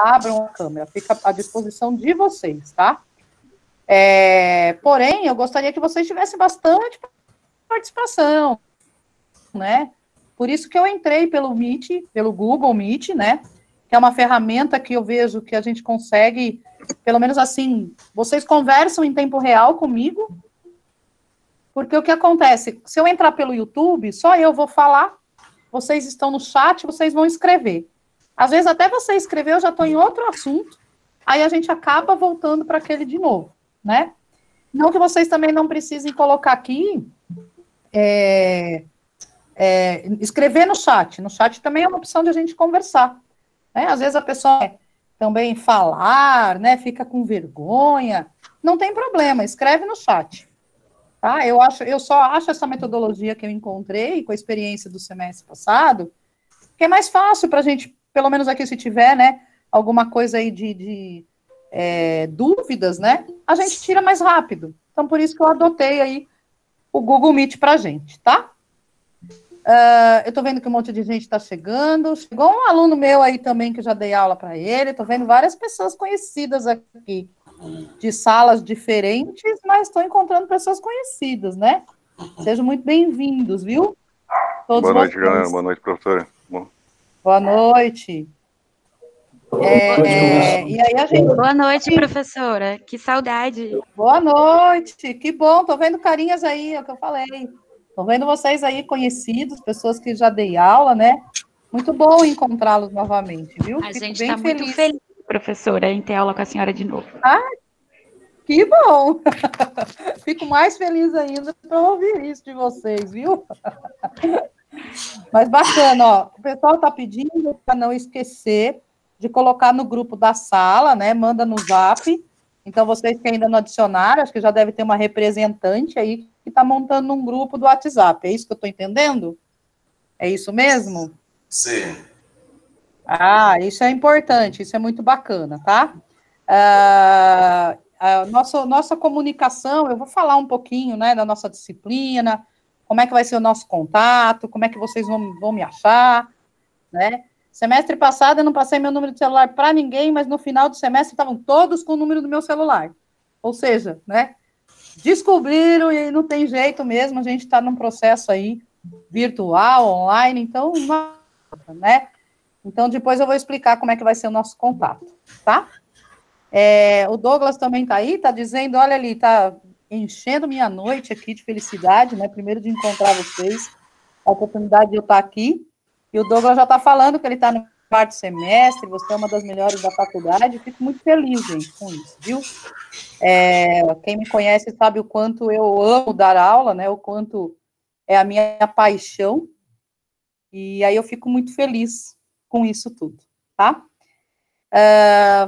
abram a câmera, fica à disposição de vocês, tá? Porém, eu gostaria que vocês tivessem bastante participação, né? Por isso que eu entrei pelo Meet, pelo Google Meet, né? Que é uma ferramenta que eu vejo que a gente consegue, pelo menos assim, vocês conversam em tempo real comigo, porque o que acontece? Se eu entrar pelo YouTube, só eu vou falar, vocês estão no chat, vocês vão escrever. Às vezes, até você escrever, eu já estou em outro assunto, aí a gente acaba voltando para aquele de novo, né? Não que vocês também não precisem colocar aqui, escrever no chat. No chat também é uma opção de a gente conversar, né? Às vezes a pessoa também falar, né? Fica com vergonha. Não tem problema, escreve no chat. Tá? Eu só acho essa metodologia que eu encontrei com a experiência do semestre passado, que é mais fácil para a gente, pelo menos aqui se tiver, né, alguma coisa aí de dúvidas, né, a gente tira mais rápido. Então, por isso que eu adotei aí o Google Meet para a gente, tá? Eu estou vendo que um monte de gente está chegando. Chegou um aluno meu aí também, que eu já dei aula para ele. Estou vendo várias pessoas conhecidas aqui, de salas diferentes, mas estou encontrando pessoas conhecidas, né? Sejam muito bem-vindos, viu? Todos Boa noite, galera. Boa noite, professora. Boa noite. E aí a gente... Boa noite, professora. Que saudade. Boa noite. Que bom. Estou vendo carinhas aí, é o que eu falei. Estou vendo vocês aí conhecidos, pessoas que já dei aula, né? Muito bom encontrá-los novamente, viu? A gente está muito feliz, professora, em ter aula com a senhora de novo. Ah, que bom! Fico mais feliz ainda por ouvir isso de vocês, viu? Mas bacana, ó. O pessoal está pedindo para não esquecer de colocar no grupo da sala, né? Manda no Zap. Então, vocês que ainda não adicionaram, acho que já deve ter uma representante aí que está montando um grupo do WhatsApp. É isso que eu estou entendendo? É isso mesmo? Sim. Ah, isso é importante, isso é muito bacana, tá? Nossa comunicação, eu vou falar um pouquinho, né, da nossa disciplina, como é que vai ser o nosso contato, como é que vocês vão me achar, né? Semestre passado eu não passei meu número de celular para ninguém, mas no final do semestre estavam todos com o número do meu celular. Ou seja, né, descobriram e não tem jeito mesmo, a gente está num processo aí virtual, online, então, né? Então, depois eu vou explicar como é que vai ser o nosso contato, tá? O Douglas também está aí, está dizendo, olha ali, está enchendo minha noite aqui de felicidade, né? Primeiro de encontrar vocês, a oportunidade de eu estar aqui. E o Douglas já está falando que ele está no quarto semestre, você é uma das melhores da faculdade, fico muito feliz, gente, com isso, viu? Quem me conhece sabe o quanto eu amo dar aula, né? O quanto é a minha paixão. E aí eu fico muito feliz com isso tudo, tá?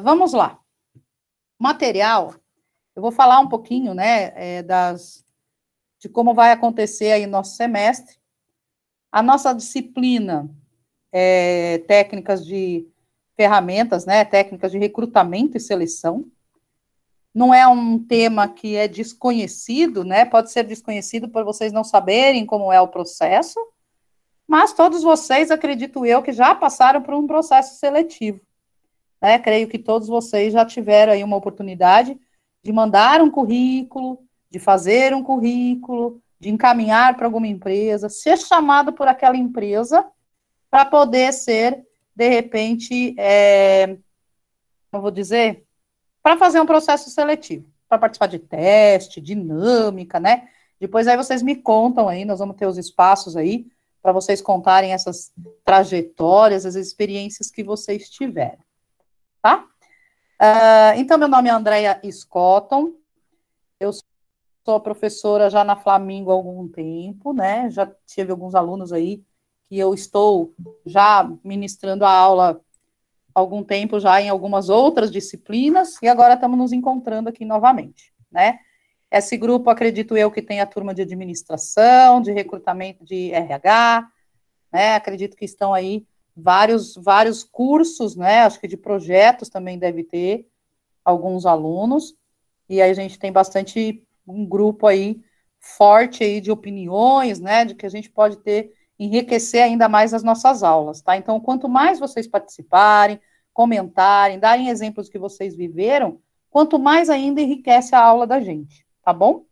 Vamos lá. Material, eu vou falar um pouquinho, né, de como vai acontecer aí o nosso semestre. A nossa disciplina técnicas de ferramentas, né, técnicas de recrutamento e seleção. Não é um tema que é desconhecido, né, pode ser desconhecido por vocês não saberem como é o processo, mas todos vocês, acredito eu, que já passaram por um processo seletivo, né? Creio que todos vocês já tiveram aí uma oportunidade de mandar um currículo, de fazer um currículo, de encaminhar para alguma empresa, ser chamado por aquela empresa para poder ser, de repente, como eu vou dizer, para fazer um processo seletivo, para participar de teste, dinâmica, né? Depois aí vocês me contam aí, nós vamos ter os espaços aí, para vocês contarem essas trajetórias, as experiências que vocês tiveram, tá? Então, meu nome é Andréia Scotton, eu sou professora já na Flamingo há algum tempo, né? Já tive alguns alunos aí que eu estou já ministrando a aula há algum tempo já em algumas outras disciplinas, e agora estamos nos encontrando aqui novamente, né? Esse grupo, acredito eu, que tem a turma de administração, de recrutamento de RH, né? Acredito que estão aí vários cursos, né? Acho que de projetos também deve ter alguns alunos, e aí a gente tem bastante um grupo aí forte aí de opiniões, né? De que a gente pode enriquecer ainda mais as nossas aulas, tá? Então, quanto mais vocês participarem, comentarem, darem exemplos que vocês viveram, quanto mais ainda enriquece a aula da gente, tá bom?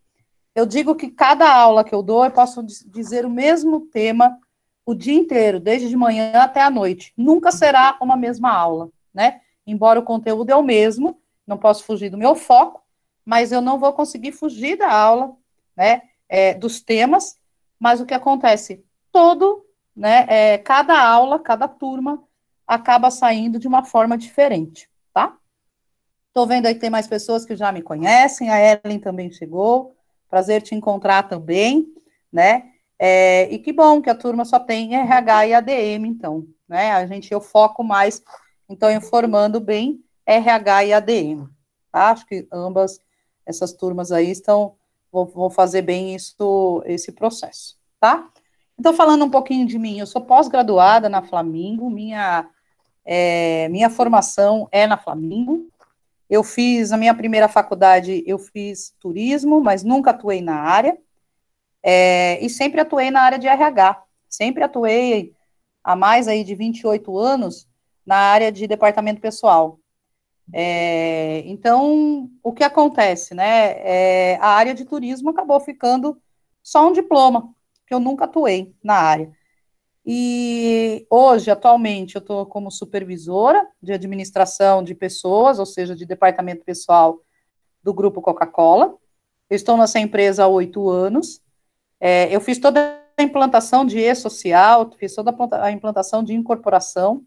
Eu digo que cada aula que eu dou, eu posso dizer o mesmo tema o dia inteiro, desde de manhã até a noite. Nunca será uma mesma aula, né? Embora o conteúdo é o mesmo, não posso fugir do meu foco, mas eu não vou conseguir fugir da aula, né? Dos temas, mas o que acontece? Cada aula, cada turma, acaba saindo de uma forma diferente, tá? Estou vendo aí que tem mais pessoas que já me conhecem, a Ellen também chegou, prazer te encontrar também, né? E que bom que a turma só tem RH e ADM, então, né? Eu foco mais, então, em formando bem RH e ADM, tá? Acho que ambas essas turmas aí vou fazer bem esse processo, tá? Então, falando um pouquinho de mim, eu sou pós-graduada na Flamingo, minha formação é na Flamingo. Eu fiz, a minha primeira faculdade, eu fiz turismo, mas nunca atuei na área, e sempre atuei na área de RH, sempre atuei há mais aí de 28 anos na área de departamento pessoal. Então, o que acontece, né, a área de turismo acabou ficando só um diploma, que eu nunca atuei na área. E hoje, atualmente, eu estou como supervisora de administração de pessoas, ou seja, de departamento pessoal do Grupo Coca-Cola. Eu estou nessa empresa há 8 anos. Eu fiz toda a implantação de e-social, fiz toda a implantação de incorporação.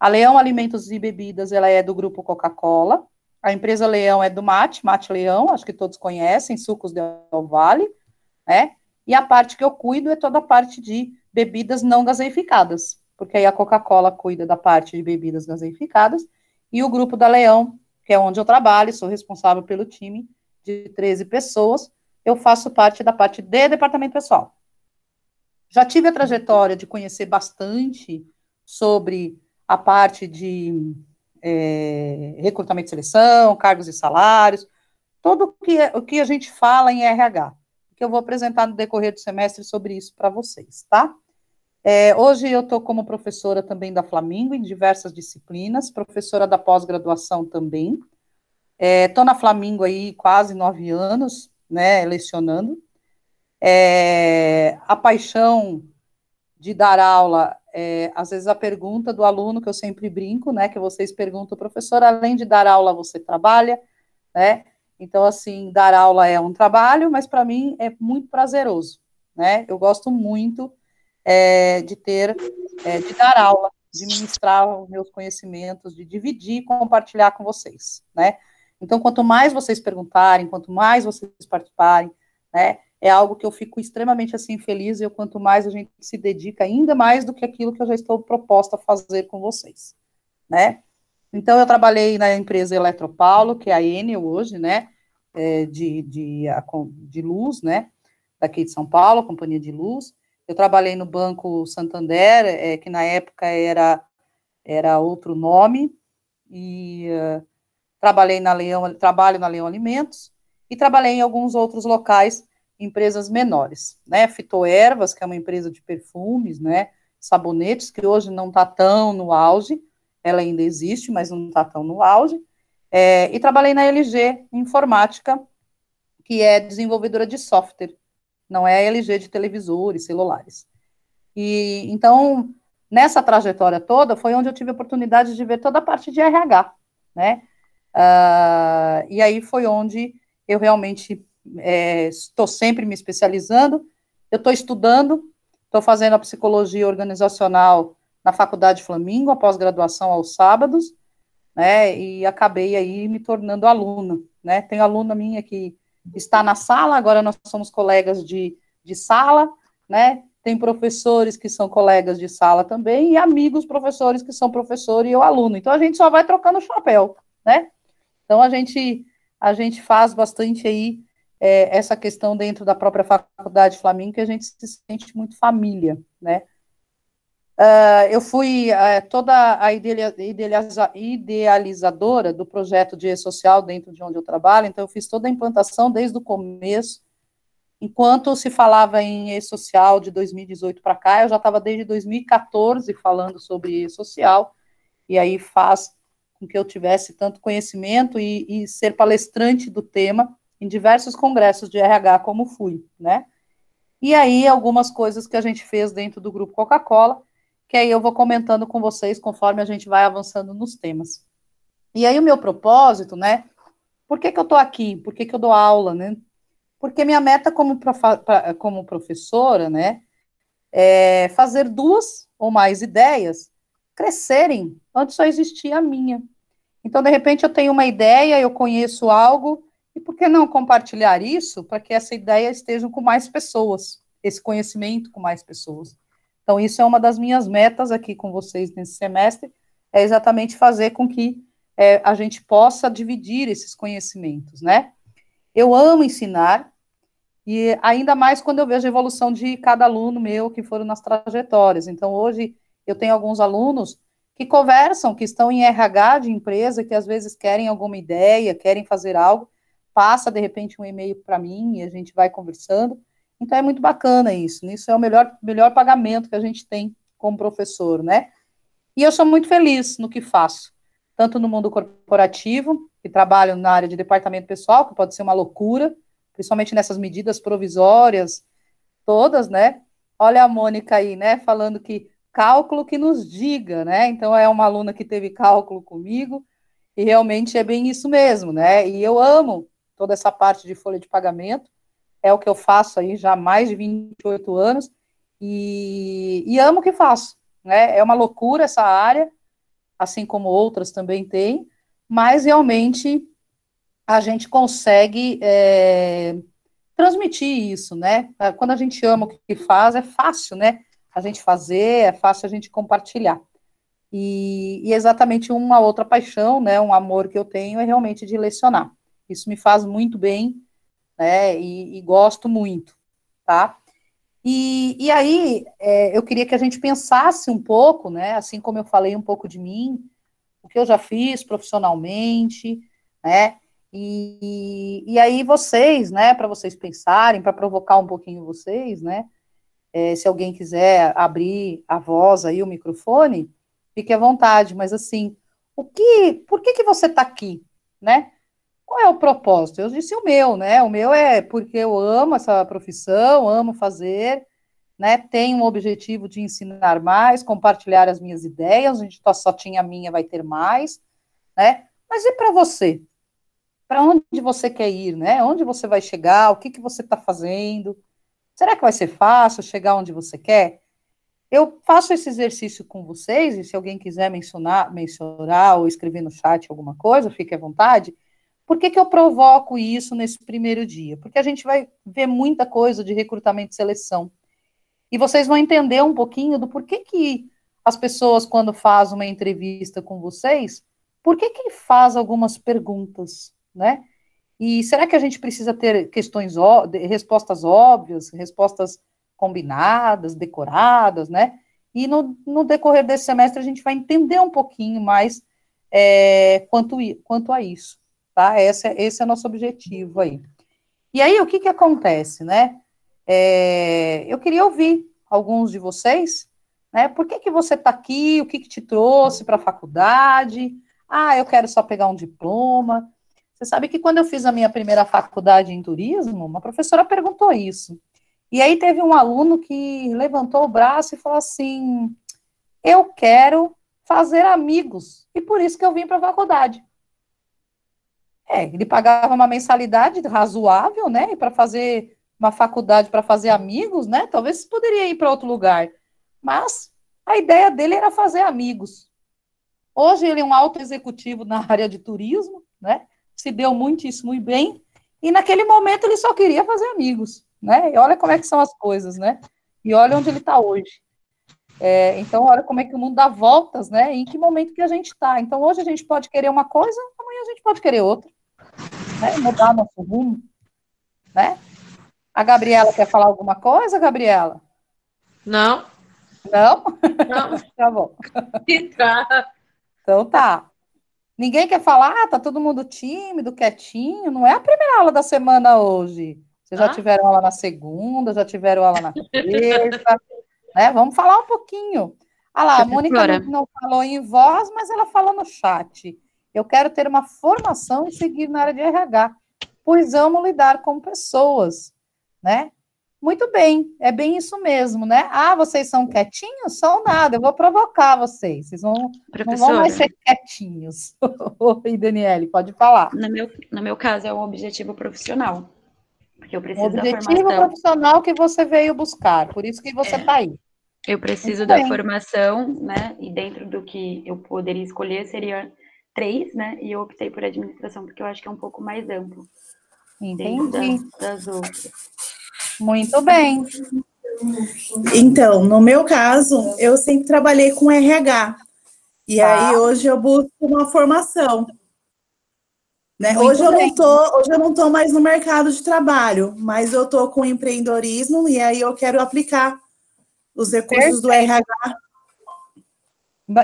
A Leão Alimentos e Bebidas, ela é do Grupo Coca-Cola. A empresa Leão é do Mate Leão, acho que todos conhecem, Sucos Del Vale, né? E a parte que eu cuido é toda a parte de bebidas não gaseificadas, porque aí a Coca-Cola cuida da parte de bebidas gaseificadas, e o Grupo da Leão, que é onde eu trabalho, sou responsável pelo time de 13 pessoas, eu faço parte da parte de departamento pessoal. Já tive a trajetória de conhecer bastante sobre a parte de recrutamento e seleção, cargos e salários, tudo o que a gente fala em RH, que eu vou apresentar no decorrer do semestre sobre isso para vocês, tá? Hoje eu estou como professora também da Flamingo, em diversas disciplinas, professora da pós-graduação também. Estou na Flamingo aí quase 9 anos, né, lecionando. A paixão de dar aula, às vezes a pergunta do aluno, que eu sempre brinco, né, que vocês perguntam, professor, além de dar aula, você trabalha, né? Então, assim, dar aula é um trabalho, mas para mim é muito prazeroso, né? Eu gosto muito de dar aula, de ministrar os meus conhecimentos, de dividir, compartilhar com vocês, né? Então, quanto mais vocês perguntarem, quanto mais vocês participarem, né, é algo que eu fico extremamente, assim, feliz, e quanto mais a gente se dedica, ainda mais do que aquilo que eu já estou proposta a fazer com vocês, né? Então, eu trabalhei na empresa Eletropaulo, que é a Enel hoje, né, de luz, né, daqui de São Paulo, companhia de luz. Eu trabalhei no Banco Santander, que na época era outro nome, e trabalho na Leão Alimentos, e trabalhei em alguns outros locais, empresas menores, né, Fitoervas, que é uma empresa de perfumes, né, sabonetes, que hoje não está tão no auge, ela ainda existe, mas não está tão no auge, e trabalhei na LG Informática, que é desenvolvedora de software, não é a LG de televisores, celulares. E, então, nessa trajetória toda, foi onde eu tive a oportunidade de ver toda a parte de RH, né? E aí foi onde eu realmente estou sempre me especializando, eu estou estudando, estou fazendo a psicologia organizacional na Faculdade Flamingo, a pós-graduação aos sábados, né, e acabei aí me tornando aluna, né, tenho aluna minha que está na sala, agora nós somos colegas de sala, né, tem professores que são colegas de sala também, e amigos professores que são professor e eu aluno, então a gente só vai trocando chapéu, né, então a gente faz bastante aí essa questão dentro da própria Faculdade Flamingo, que a gente se sente muito família, né. Eu fui toda a idealizadora do projeto de E-Social dentro de onde eu trabalho, então eu fiz toda a implantação desde o começo, enquanto se falava em E-Social de 2018 para cá, eu já estava desde 2014 falando sobre E-Social, e aí faz com que eu tivesse tanto conhecimento e ser palestrante do tema em diversos congressos de RH, como fui, né? E aí, algumas coisas que a gente fez dentro do Grupo Coca-Cola, que aí eu vou comentando com vocês conforme a gente vai avançando nos temas. E aí, o meu propósito, né? Por que eu estou aqui? Por que eu dou aula, né? Porque minha meta como professora, né, é fazer 2 ou mais ideias crescerem antes só existia a minha. Então, de repente, eu tenho uma ideia, eu conheço algo, e por que não compartilhar isso para que essa ideia esteja com mais pessoas, esse conhecimento com mais pessoas? Então, isso é uma das minhas metas aqui com vocês nesse semestre, é exatamente fazer com que a gente possa dividir esses conhecimentos, né? Eu amo ensinar, e ainda mais quando eu vejo a evolução de cada aluno meu que foram nas trajetórias. Então, hoje, eu tenho alguns alunos que conversam, que estão em RH de empresa, que às vezes querem alguma ideia, querem fazer algo, passa, de repente, um e-mail para mim e a gente vai conversando. Então, é muito bacana isso. Isso é o melhor pagamento que a gente tem como professor, né? E eu sou muito feliz no que faço, tanto no mundo corporativo, que trabalho na área de departamento pessoal, que pode ser uma loucura, principalmente nessas medidas provisórias todas, né? Olha a Mônica aí, né, falando que cálculo que nos diga, né? Então é uma aluna que teve cálculo comigo e realmente é bem isso mesmo, né? E eu amo toda essa parte de folha de pagamento, é o que eu faço aí já há mais de 28 anos e amo o que faço, né? É uma loucura essa área, assim como outras também tem, mas realmente a gente consegue transmitir isso, né? Quando a gente ama o que faz, é fácil, né? A gente fazer, é fácil a gente compartilhar. E exatamente uma outra paixão, né? Um amor que eu tenho é realmente de lecionar. Isso me faz muito bem, né? E gosto muito, tá? E aí, eu queria que a gente pensasse um pouco, né? Assim como eu falei um pouco de mim, o que eu já fiz profissionalmente, né? E aí vocês, né, para vocês pensarem, para provocar um pouquinho vocês, né? Se alguém quiser abrir a voz aí, o microfone, fique à vontade, mas assim, por que você está aqui, né? Qual é o propósito? Eu disse o meu, né? O meu é porque eu amo essa profissão, amo fazer, né? Tenho um objetivo de ensinar mais, compartilhar as minhas ideias, a gente só tinha a minha, vai ter mais, né? Mas e para você? Para onde você quer ir, né? Onde você vai chegar? O que você está fazendo? Será que vai ser fácil chegar onde você quer? Eu faço esse exercício com vocês, e se alguém quiser mencionar ou escrever no chat alguma coisa, fique à vontade. Por que eu provoco isso nesse primeiro dia? Porque a gente vai ver muita coisa de recrutamento e seleção. E vocês vão entender um pouquinho do porquê que as pessoas, quando fazem uma entrevista com vocês, por que faz algumas perguntas, né? E será que a gente precisa ter respostas óbvias, respostas combinadas, decoradas, né? E no decorrer desse semestre a gente vai entender um pouquinho mais quanto a isso, tá? Esse é o nosso objetivo aí. E aí, o que acontece, né? Eu queria ouvir alguns de vocês, né? Por que você está aqui? O que te trouxe para a faculdade? Ah, eu quero só pegar um diploma. Você sabe que quando eu fiz a minha primeira faculdade em turismo, uma professora perguntou isso. E aí teve um aluno que levantou o braço e falou assim: eu quero fazer amigos, e por isso que eu vim para a faculdade. Ele pagava uma mensalidade razoável, né? E para fazer uma faculdade para fazer amigos, né? Talvez poderia ir para outro lugar. Mas a ideia dele era fazer amigos. Hoje ele é um alto executivo na área de turismo, né? Se deu muitíssimo bem, e naquele momento ele só queria fazer amigos, né? E olha como é que são as coisas, né? E olha onde ele está hoje. Então, olha como é que o mundo dá voltas, né? E em que momento que a gente está. Então, hoje a gente pode querer uma coisa, amanhã a gente pode querer outra, né? Mudar nosso rumo, né? A Gabriela quer falar alguma coisa, Gabriela? Não. Não? Não. Tá bom. Então tá. Ninguém quer falar? Tá todo mundo tímido, quietinho. Não é a primeira aula da semana hoje. Vocês já tiveram aula na segunda, já tiveram aula na terça, né? Vamos falar um pouquinho. Ah lá, a Mônica não falou em voz, mas ela falou no chat. eu quero ter uma formação e seguir na área de RH, pois amo lidar com pessoas, né? Muito bem, é bem isso mesmo, né? Ah, vocês são quietinhos? São nada, eu vou provocar vocês. Vocês não vão mais ser quietinhos. Oi, Daniele, pode falar. No meu caso, é um objetivo profissional. Porque eu preciso da objetivo formação. profissional que você veio buscar, por isso que você está aí. Eu preciso da formação, né? E dentro do que eu poderia escolher seria 3, né? E eu optei por administração, porque eu acho que é um pouco mais amplo. Entendi. Das outras. Muito bem. Então, no meu caso, eu sempre trabalhei com RH. E aí, hoje eu busco uma formação. Né? Hoje eu não tô mais no mercado de trabalho, mas eu tô com empreendedorismo e aí eu quero aplicar os recursos do RH.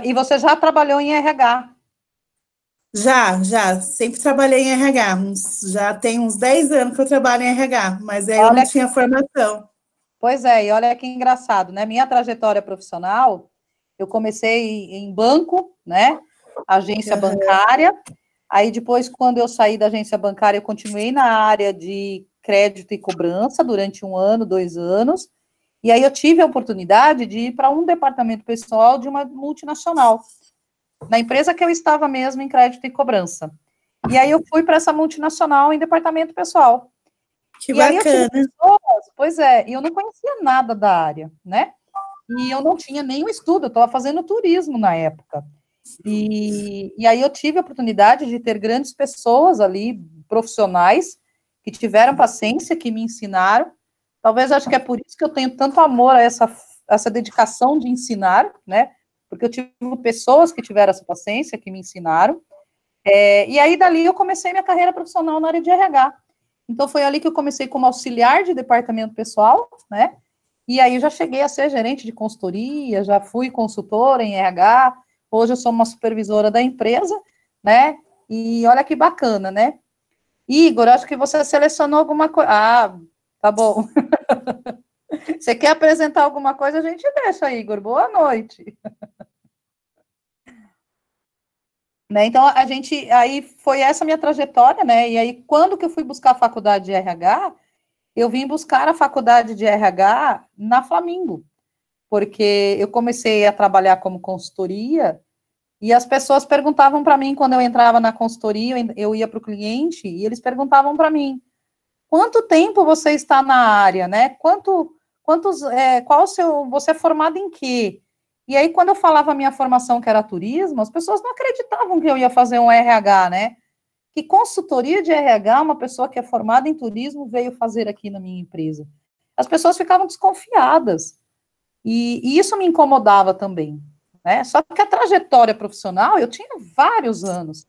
E você já trabalhou em RH? Já. Sempre trabalhei em RH. Já tem uns 10 anos que eu trabalho em RH, mas aí eu não tinha formação. Pois é, e olha que engraçado, né? Minha trajetória profissional, eu comecei em banco, né? Agência bancária. Aí depois, quando eu saí da agência bancária, eu continuei na área de crédito e cobrança durante 1 ano, 2 anos. E aí eu tive a oportunidade de ir para um departamento pessoal de uma multinacional, na empresa que eu estava mesmo em crédito e cobrança. E aí eu fui para essa multinacional em departamento pessoal. Que bacana. Pois é, e eu não conhecia nada da área, né? E eu não tinha nenhum estudo, eu estava fazendo turismo na época. E aí eu tive a oportunidade de ter grandes pessoas ali, profissionais, que tiveram paciência, que me ensinaram. Talvez acho que é por isso que eu tenho tanto amor a essa dedicação de ensinar, né? Porque eu tive pessoas que tiveram essa paciência, que me ensinaram. E aí, dali, eu comecei minha carreira profissional na área de RH. Então, foi ali que eu comecei como auxiliar de departamento pessoal, né? E aí, já cheguei a ser gerente de consultoria, já fui consultora em RH, hoje eu sou uma supervisora da empresa, né? E olha que bacana, né? Igor, acho que você selecionou alguma coisa. Ah, tá bom. Você quer apresentar alguma coisa, a gente deixa, Igor. Boa noite. Né, então, aí foi essa minha trajetória, né? E aí, quando que eu fui buscar a faculdade de RH, eu vim buscar a faculdade de RH na Flamingo, porque eu comecei a trabalhar como consultoria e as pessoas perguntavam para mim, quando eu entrava na consultoria, eu ia para o cliente e eles perguntavam para mim, quanto tempo você está na área, né? Você é formado em quê? E aí, quando eu falava a minha formação, que era turismo, as pessoas não acreditavam que eu ia fazer um RH, né? Que consultoria de RH, uma pessoa que é formada em turismo veio fazer aqui na minha empresa. As pessoas ficavam desconfiadas. E isso me incomodava também, né? Só que a trajetória profissional, eu tinha vários anos.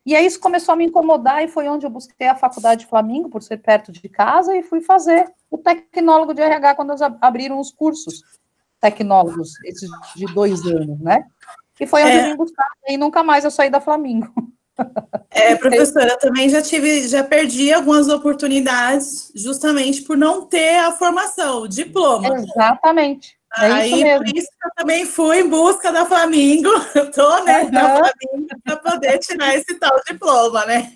E aí isso começou a me incomodar e foi onde eu busquei a faculdade de Flamingo, por ser perto de casa, e fui fazer o tecnólogo de RH quando eles abriram os cursos tecnólogos, esses de 2 anos, né? E foi onde eu vim buscar, e nunca mais eu saí da Flamingo. Professora, eu também já perdi algumas oportunidades justamente por não ter a formação, o diploma. Exatamente. Aí, isso mesmo. por isso que eu também fui em busca da Flamingo, estou, né, na Flamingo para poder tirar esse tal diploma, né?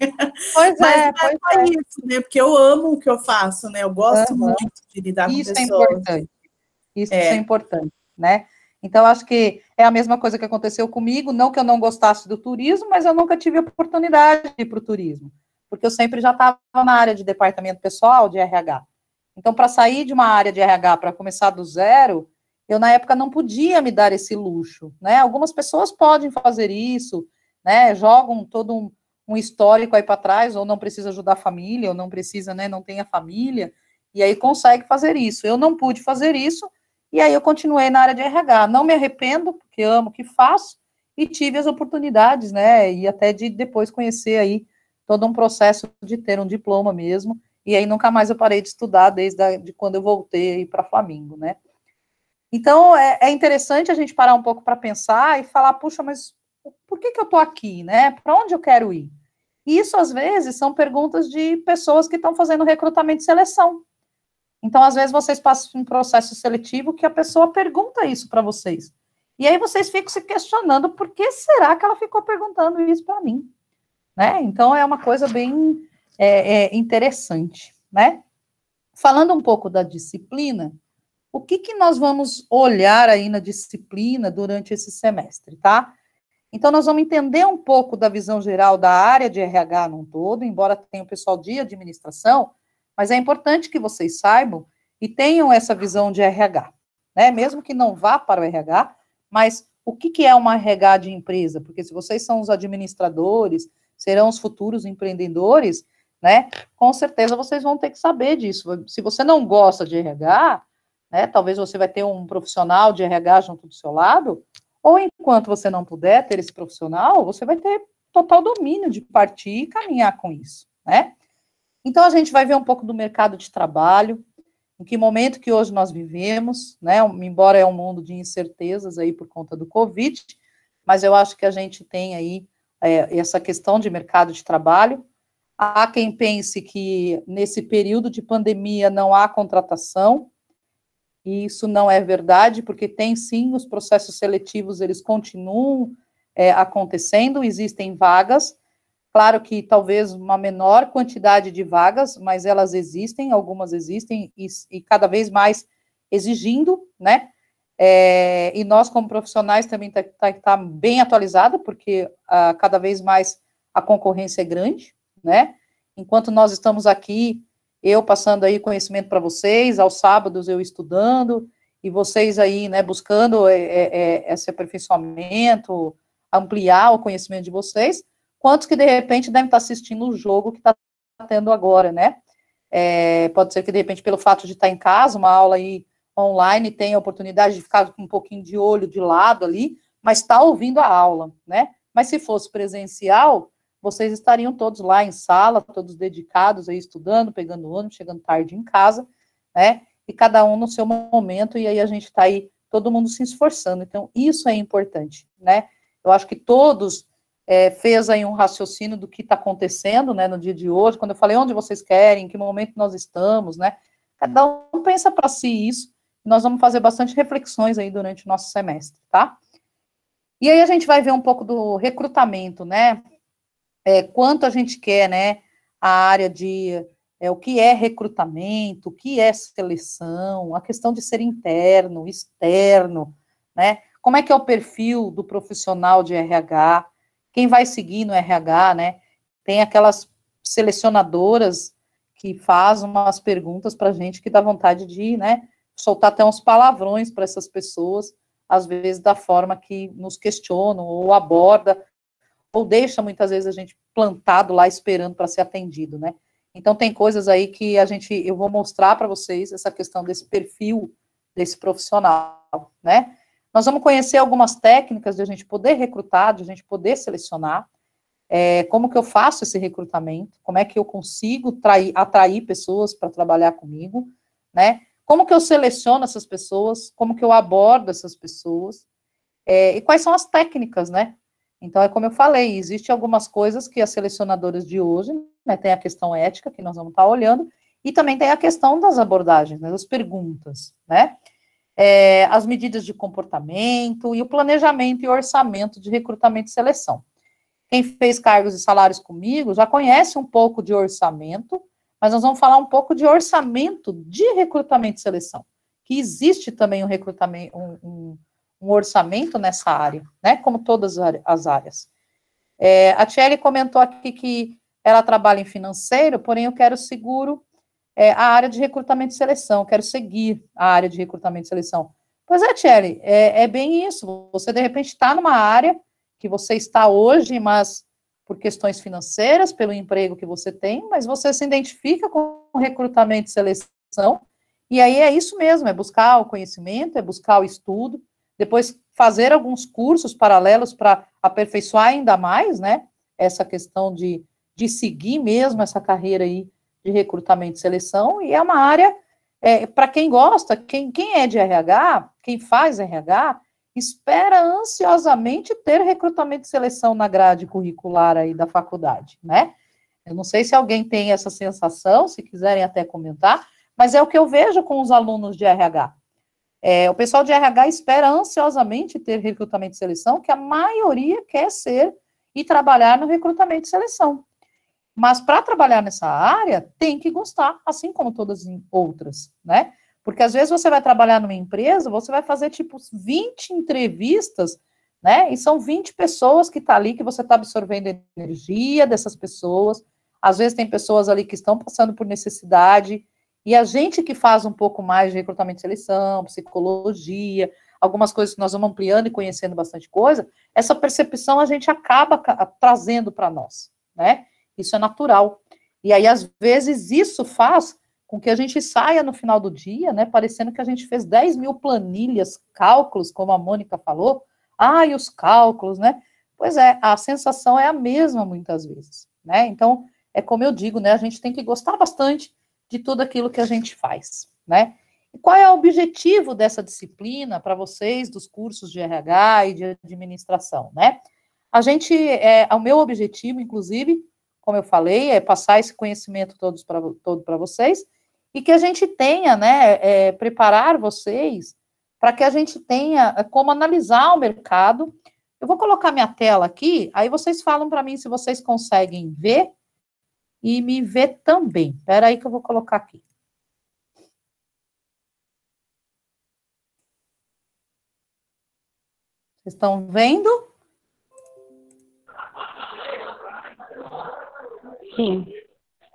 Pois Mas é, não é só isso, né? Porque eu amo o que eu faço, né? Eu gosto muito de lidar com pessoas. Isso é importante. Isso é importante, né? Então, acho que é a mesma coisa que aconteceu comigo, não que eu não gostasse do turismo, mas eu nunca tive oportunidade de ir para o turismo, porque eu sempre já estava na área de departamento pessoal, de RH. Então, para sair de uma área de RH para começar do zero, eu, na época, não podia me dar esse luxo, né? Algumas pessoas podem fazer isso, né? Jogam todo um histórico aí para trás, ou não precisa ajudar a família, ou não precisa, né? Não tem a família, e aí consegue fazer isso. Eu não pude fazer isso, e aí eu continuei na área de RH. Não me arrependo, porque amo o que faço, e tive as oportunidades, né? E até de depois conhecer aí todo um processo de ter um diploma mesmo, e aí nunca mais eu parei de estudar desde quando eu voltei para Flamingo, né? Então, é interessante a gente parar um pouco para pensar e falar, puxa, mas por que eu estou aqui, né? Para onde eu quero ir? E isso, às vezes, são perguntas de pessoas que estão fazendo recrutamento e seleção. Então, às vezes, vocês passam um processo seletivo que a pessoa pergunta isso para vocês. E aí vocês ficam se questionando por que será que ela ficou perguntando isso para mim, né? Então é uma coisa bem interessante, né? Falando um pouco da disciplina, o que nós vamos olhar aí na disciplina durante esse semestre, tá? Então, nós vamos entender um pouco da visão geral da área de RH num todo, embora tenha o pessoal de administração, mas é importante que vocês saibam e tenham essa visão de RH, né? Mesmo que não vá para o RH, mas o que é uma RH de empresa? Porque se vocês são os administradores, serão os futuros empreendedores, né? Com certeza vocês vão ter que saber disso. Se você não gosta de RH, né, talvez você vai ter um profissional de RH junto do seu lado, ou enquanto você não puder ter esse profissional, você vai ter total domínio de partir e caminhar com isso, né? Então, a gente vai ver um pouco do mercado de trabalho, em que momento que hoje nós vivemos, né? Embora é um mundo de incertezas aí por conta do Covid, mas eu acho que a gente tem aí essa questão de mercado de trabalho. Há quem pense que nesse período de pandemia não há contratação, e isso não é verdade, porque tem sim, os processos seletivos, eles continuam acontecendo, existem vagas, claro que talvez uma menor quantidade de vagas, mas elas existem, algumas existem, e cada vez mais exigindo, né? E nós, como profissionais, também tá bem atualizada, porque cada vez mais a concorrência é grande, né? Enquanto nós estamos aqui, eu passando aí conhecimento para vocês, aos sábados eu estudando, e vocês aí, né, buscando esse aperfeiçoamento, ampliar o conhecimento de vocês, quantos que, de repente, devem estar assistindo o jogo que está tendo agora, né? Pode ser que, de repente, pelo fato de estar em casa, uma aula aí online, tenha a oportunidade de ficar com um pouquinho de olho de lado ali, mas está ouvindo a aula, né? Mas se fosse presencial, vocês estariam todos lá em sala, todos dedicados aí, estudando, pegando ônibus, chegando tarde em casa, né? E cada um no seu momento, e aí a gente está aí, todo mundo se esforçando. Então, isso é importante, né? Eu acho que todos fez aí um raciocínio do que está acontecendo, né, no dia de hoje, quando eu falei onde vocês querem, em que momento nós estamos, né? Cada um pensa para si isso, nós vamos fazer bastante reflexões aí durante o nosso semestre, tá? E aí a gente vai ver um pouco do recrutamento, né? Quanto a gente quer, né, a área de o que é recrutamento, o que é seleção, a questão de ser interno, externo, né, como é que é o perfil do profissional de RH, quem vai seguir no RH, né, tem aquelas selecionadoras que fazem umas perguntas para a gente que dá vontade de, né, soltar até uns palavrões para essas pessoas, às vezes da forma que nos questionam ou aborda, ou deixa muitas vezes a gente plantado lá esperando para ser atendido, né? Então tem coisas aí que eu vou mostrar para vocês essa questão desse perfil desse profissional, né? Nós vamos conhecer algumas técnicas de a gente poder recrutar, de a gente poder selecionar, como que eu faço esse recrutamento, como é que eu consigo atrair pessoas para trabalhar comigo, né? Como que eu seleciono essas pessoas, como que eu abordo essas pessoas, e quais são as técnicas, né? Então, é como eu falei, existem algumas coisas que as selecionadoras de hoje, né, tem a questão ética, que nós vamos estar olhando, e também tem a questão das abordagens, né, das perguntas, né, as medidas de comportamento e o planejamento e orçamento de recrutamento e seleção. Quem fez cargos e salários comigo já conhece um pouco de orçamento, mas nós vamos falar um pouco de orçamento de recrutamento e seleção, que existe também um recrutamento, um orçamento nessa área, né, como todas as áreas. A Thierry comentou aqui que ela trabalha em financeiro, porém eu quero a área de recrutamento e seleção, quero seguir a área de recrutamento e seleção. Pois Thierry, é bem isso, você de repente está numa área que você está hoje, mas por questões financeiras, pelo emprego que você tem, mas você se identifica com recrutamento e seleção, e aí é isso mesmo, é buscar o conhecimento, é buscar o estudo, depois fazer alguns cursos paralelos para aperfeiçoar ainda mais, né, essa questão de seguir mesmo essa carreira aí de recrutamento e seleção, e é uma área, para quem gosta, quem é de RH, quem faz RH, espera ansiosamente ter recrutamento e seleção na grade curricular aí da faculdade, né, eu não sei se alguém tem essa sensação, se quiserem até comentar, mas é o que eu vejo com os alunos de RH. O pessoal de RH espera ansiosamente ter recrutamento e seleção, que a maioria quer ser e trabalhar no recrutamento e seleção. Mas para trabalhar nessa área, tem que gostar, assim como todas as outras, né? Porque às vezes você vai trabalhar numa empresa, você vai fazer tipo 20 entrevistas, né? E são 20 pessoas que estão ali, que você está absorvendo a energia dessas pessoas. Às vezes tem pessoas ali que estão passando por necessidade, e a gente que faz um pouco mais de recrutamento e seleção, psicologia, algumas coisas que nós vamos ampliando e conhecendo bastante coisa, essa percepção a gente acaba trazendo para nós, né? Isso é natural. E aí, às vezes, isso faz com que a gente saia no final do dia, né, parecendo que a gente fez 10 mil planilhas, cálculos, como a Mônica falou. E os cálculos, né? Pois é, a sensação é a mesma muitas vezes, né? Então, é como eu digo, né, a gente tem que gostar bastante de tudo aquilo que a gente faz, né? E qual é o objetivo dessa disciplina para vocês, dos cursos de RH e de administração, né? O meu objetivo, inclusive, como eu falei, é passar esse conhecimento todo para vocês, e que a gente tenha, né, preparar vocês para que a gente tenha como analisar o mercado. Eu vou colocar minha tela aqui, aí vocês falam para mim se vocês conseguem ver e me ver também. Espera aí que eu vou colocar aqui. Vocês estão vendo? Sim.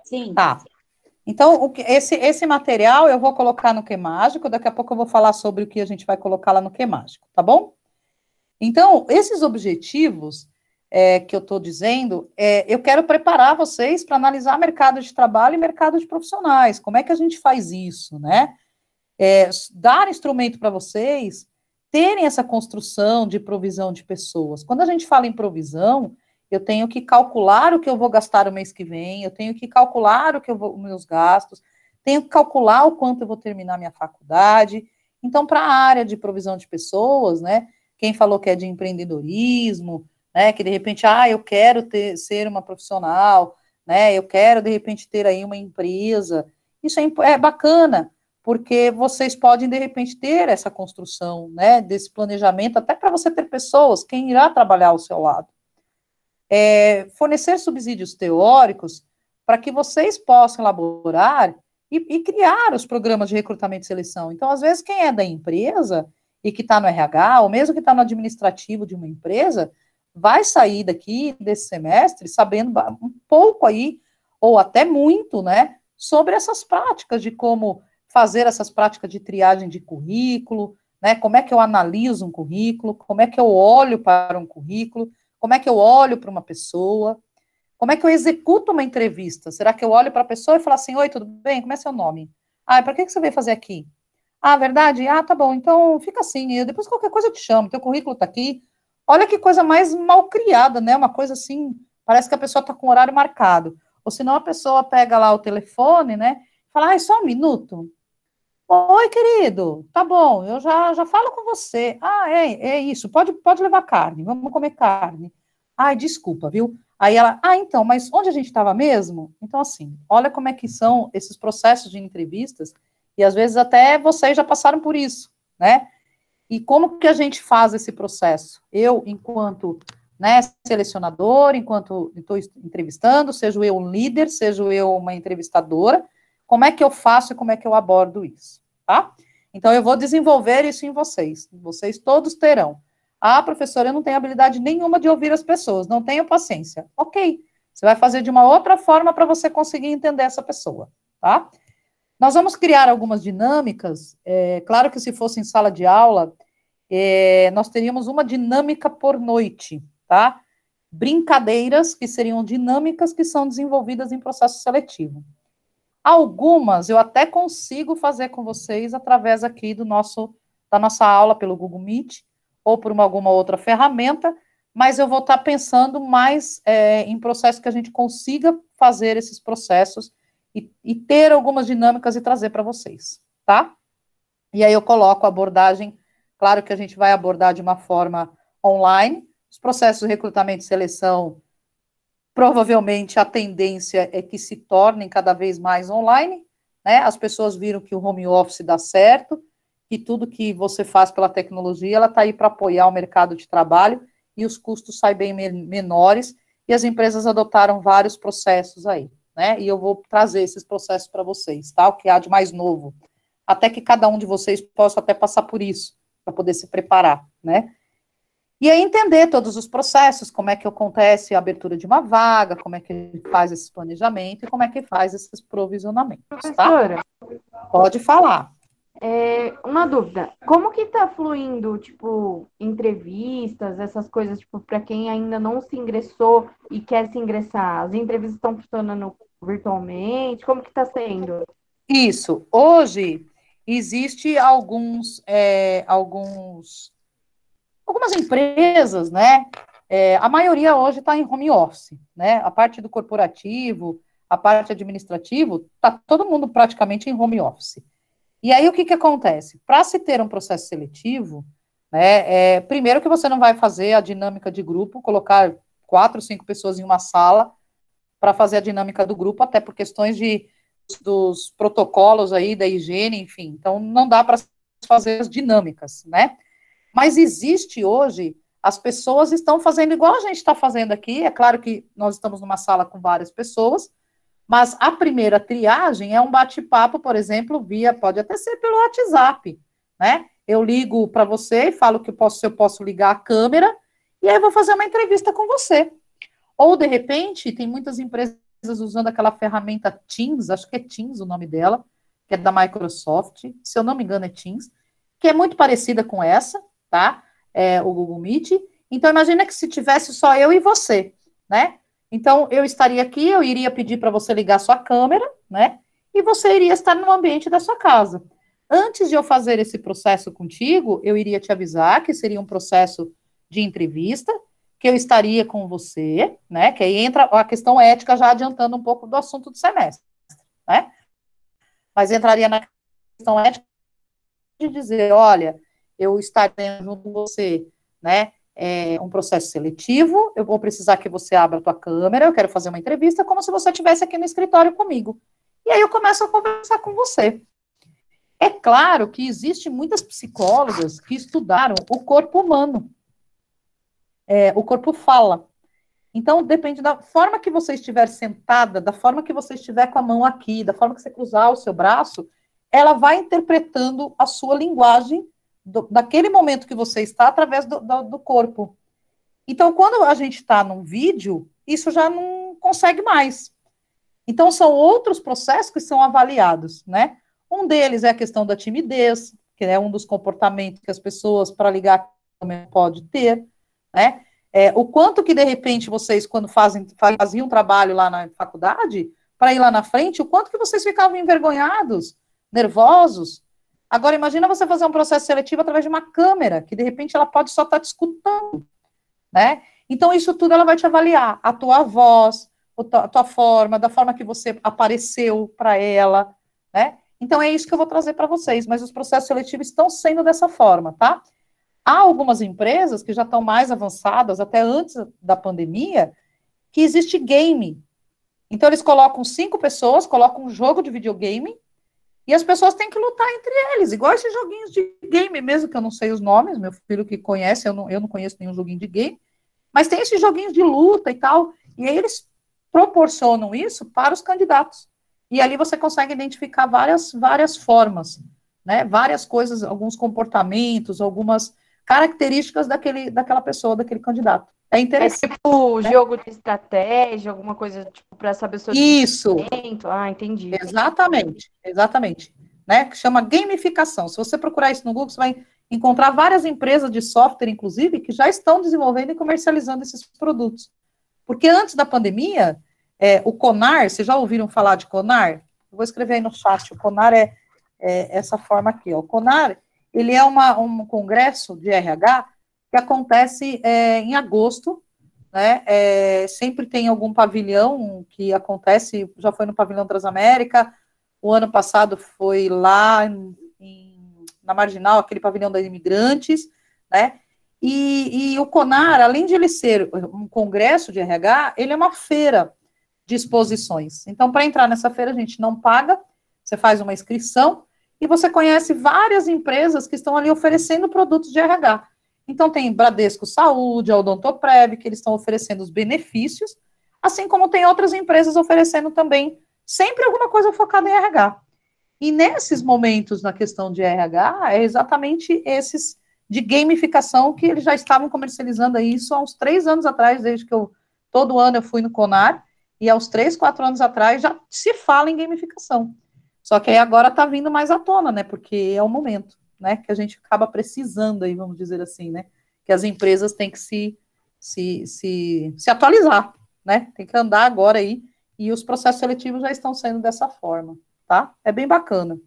Sim. Tá. Então, esse material eu vou colocar no QMágico, daqui a pouco eu vou falar sobre o que a gente vai colocar lá no QMágico, tá bom? Então, esses objetivos que eu estou dizendo, eu quero preparar vocês para analisar mercado de trabalho e mercado de profissionais. Como é que a gente faz isso, né? Dar instrumento para vocês terem essa construção de provisão de pessoas. Quando a gente fala em provisão, eu tenho que calcular o que eu vou gastar o mês que vem, eu tenho que calcular os meus gastos, tenho que calcular o quanto eu vou terminar minha faculdade. Então, para a área de provisão de pessoas, né, quem falou que é de empreendedorismo, né, que de repente, eu quero ser uma profissional, né, eu quero de repente ter aí uma empresa, isso é bacana, porque vocês podem de repente ter essa construção, né, desse planejamento, até para você ter pessoas, quem irá trabalhar ao seu lado. Fornecer subsídios teóricos para que vocês possam elaborar e criar os programas de recrutamento e seleção. Então, às vezes, quem é da empresa e que está no RH, ou mesmo que está no administrativo de uma empresa, vai sair daqui, desse semestre, sabendo um pouco aí, ou até muito, né, sobre essas práticas de como fazer essas práticas de triagem de currículo, né, como é que eu analiso um currículo, como é que eu olho para um currículo, como é que eu olho para uma pessoa? Como é que eu executo uma entrevista? Será que eu olho para a pessoa e falo assim, oi, tudo bem? Como é seu nome? Para que você veio fazer aqui? Verdade? Tá bom, então fica assim, depois qualquer coisa eu te chamo, teu currículo está aqui. Olha que coisa mais mal criada, né? Uma coisa assim, parece que a pessoa está com horário marcado. Ou senão a pessoa pega lá o telefone, né? Fala, só um minuto. Oi, querido, tá bom, eu já falo com você. É isso, pode levar carne, vamos comer carne. Desculpa, viu? Aí ela, então, mas onde a gente estava mesmo? Então, assim, olha como é que são esses processos de entrevistas, e às vezes até vocês já passaram por isso, né? E como que a gente faz esse processo? Eu, enquanto, né, selecionador, enquanto estou entrevistando, seja eu um líder, seja eu uma entrevistadora, como é que eu faço e como é que eu abordo isso, tá? Então, eu vou desenvolver isso em vocês. Vocês todos terão. Professora, eu não tenho habilidade nenhuma de ouvir as pessoas, não tenho paciência. Ok, você vai fazer de uma outra forma para você conseguir entender essa pessoa, tá? Nós vamos criar algumas dinâmicas, claro que se fosse em sala de aula, nós teríamos uma dinâmica por noite, tá? Brincadeiras que seriam dinâmicas que são desenvolvidas em processo seletivo. Algumas eu até consigo fazer com vocês através aqui da nossa aula pelo Google Meet ou por alguma outra ferramenta, mas eu vou estar pensando mais em processos que a gente consiga fazer esses processos e ter algumas dinâmicas e trazer para vocês, tá? E aí eu coloco a abordagem, claro que a gente vai abordar de uma forma online, os processos de recrutamento e seleção, provavelmente a tendência é que se tornem cada vez mais online, né? As pessoas viram que o home office dá certo, que tudo que você faz pela tecnologia, ela está aí para apoiar o mercado de trabalho e os custos saem bem menores, e as empresas adotaram vários processos aí, né? E eu vou trazer esses processos para vocês, tá? O que há de mais novo. Até que cada um de vocês possa até passar por isso, para poder se preparar, né? E aí entender todos os processos, como é que acontece a abertura de uma vaga, como é que faz esse planejamento e como é que faz esses provisionamentos, tá? Professora, Pode falar. uma dúvida. Como que tá fluindo, tipo, entrevistas, essas coisas, tipo, para quem ainda não se ingressou e quer se ingressar? As entrevistas estão funcionando virtualmente? Como que tá sendo? Isso. Hoje, existe algumas empresas, né? A maioria hoje está em home office, né? A parte do corporativo, a parte administrativo, está todo mundo praticamente em home office. E aí, o que acontece? Para se ter um processo seletivo, né, primeiro que você não vai fazer a dinâmica de grupo, colocar 4, 5 pessoas em uma sala para fazer a dinâmica do grupo, até por questões dos protocolos aí, da higiene, enfim. Então, não dá para fazer as dinâmicas, né? Mas existe hoje, as pessoas estão fazendo igual a gente está fazendo aqui, é claro que nós estamos numa sala com várias pessoas, mas a primeira triagem é um bate-papo, por exemplo, pode até ser pelo WhatsApp, né? Eu ligo para você e falo que eu posso ligar a câmera, e aí eu vou fazer uma entrevista com você. Ou, de repente, tem muitas empresas usando aquela ferramenta Teams, acho que é Teams o nome dela, que é da Microsoft, se eu não me engano é Teams, que é muito parecida com essa, tá? O Google Meet. Então, imagina que se tivesse só eu e você, né? Então, eu estaria aqui, eu iria pedir para você ligar sua câmera, né? E você iria estar no ambiente da sua casa. Antes de eu fazer esse processo contigo, eu iria te avisar que seria um processo de entrevista, que eu estaria com você, né? Que aí entra a questão ética, já adiantando um pouco do assunto do semestre, né? Mas entraria na questão ética de dizer, olha, eu estarei junto com você, né? Um processo seletivo, eu vou precisar que você abra a tua câmera, eu quero fazer uma entrevista, como se você estivesse aqui no escritório comigo. E aí eu começo a conversar com você. É claro que existem muitas psicólogas que estudaram o corpo humano. O corpo fala. Então, depende da forma que você estiver sentada, da forma que você estiver com a mão aqui, da forma que você cruzar o seu braço, ela vai interpretando a sua linguagem daquele momento que você está, através do corpo. Então, quando a gente está num vídeo, isso já não consegue mais. Então, são outros processos que são avaliados, né? Um deles é a questão da timidez, que é um dos comportamentos que as pessoas, para ligar, também pode ter, né? O quanto que, de repente, vocês, quando faziam trabalho lá na faculdade, para ir lá na frente, o quanto que vocês ficavam envergonhados, nervosos. Agora, imagina você fazer um processo seletivo através de uma câmera, que, de repente, ela pode só estar te escutando, né? Então, isso tudo ela vai te avaliar. A tua voz, a tua forma, da forma que você apareceu para ela, né? Então, é isso que eu vou trazer para vocês, mas os processos seletivos estão sendo dessa forma, tá? Há algumas empresas que já estão mais avançadas, até antes da pandemia, que existe game. Então, eles colocam 5 pessoas, colocam um jogo de videogame, e as pessoas têm que lutar entre eles, igual esses joguinhos de game mesmo, que eu não sei os nomes, meu filho que conhece, eu não conheço nenhum joguinho de game, mas tem esses joguinhos de luta e tal, e aí eles proporcionam isso para os candidatos. E ali você consegue identificar várias formas, né? Várias coisas, alguns comportamentos, algumas características daquela pessoa, daquele candidato. É interessante. É tipo jogo de estratégia, alguma coisa tipo para saber o seu Isso. Ah, entendi. Exatamente. Né? Que chama gamificação. Se você procurar isso no Google, você vai encontrar várias empresas de software, inclusive, que já estão desenvolvendo e comercializando esses produtos. Porque antes da pandemia, o CONAR, vocês já ouviram falar de CONAR? Eu vou escrever aí no chat. O CONAR é essa forma aqui. Ó. O CONAR, ele é um congresso de RH que acontece em agosto, né? Sempre tem algum pavilhão que acontece, já foi no Pavilhão Transamérica, o ano passado foi lá na Marginal, aquele pavilhão das imigrantes, né? E o CONAR, além de ele ser um congresso de RH, ele é uma feira de exposições. Então, para entrar nessa feira, a gente não paga, você faz uma inscrição, e você conhece várias empresas que estão ali oferecendo produtos de RH. Então, tem Bradesco Saúde, a Odontoprev, que eles estão oferecendo os benefícios, assim como tem outras empresas oferecendo também sempre alguma coisa focada em RH. E nesses momentos na questão de RH, é exatamente esses de gamificação que eles já estavam comercializando isso há uns 3 anos atrás, desde que todo ano eu fui no CONAR, e há uns 3, 4 anos atrás já se fala em gamificação. Só que aí agora está vindo mais à tona, né? Porque é o momento, né? Que a gente acaba precisando aí, vamos dizer assim, né? Que as empresas têm que se atualizar, né? Tem que andar agora aí, e os processos seletivos já estão sendo dessa forma, tá? É bem bacana.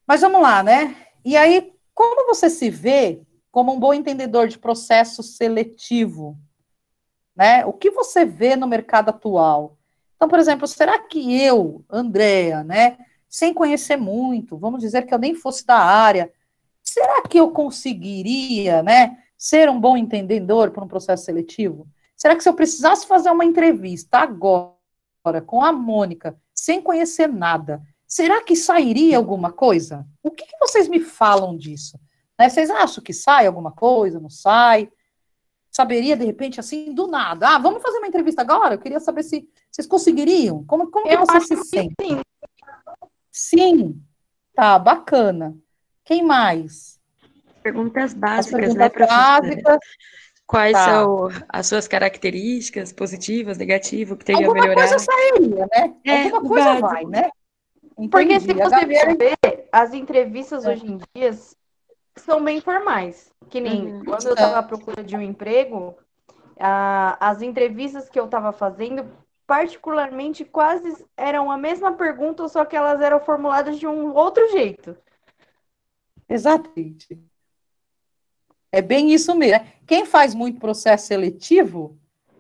Mas vamos lá, né? E aí, como você se vê como um bom entendedor de processo seletivo, né? O que você vê no mercado atual? Então, por exemplo, será que eu, Andréa, né, sem conhecer muito, vamos dizer que eu nem fosse da área, será que eu conseguiria, né, ser um bom entendedor para um processo seletivo? Será que se eu precisasse fazer uma entrevista agora com a Mônica, sem conhecer nada, será que sairia alguma coisa? O que vocês me falam disso? Né, vocês acham que sai alguma coisa, não sai? Saberia, de repente, assim, do nada. Ah, vamos fazer uma entrevista agora? Eu queria saber se vocês conseguiriam. Como que você se sente? Sim. Sim, tá, bacana. Quem mais? Perguntas As básicas, né, perguntas professora? básicas. Quais Tá. são as suas características positivas, negativas, que teria a Alguma melhorar? coisa sairia, né? É, Alguma o coisa básico. vai, né? Porque se Entendi. A você Gabriela, for ver, as entrevistas hoje em dia são bem formais. Que nem Uhum. quando eu estava à procura de um emprego, as entrevistas que eu estava fazendo, particularmente, quase eram a mesma pergunta, só que elas eram formuladas de um outro jeito. exatamente. É bem isso mesmo. Quem faz muito processo seletivo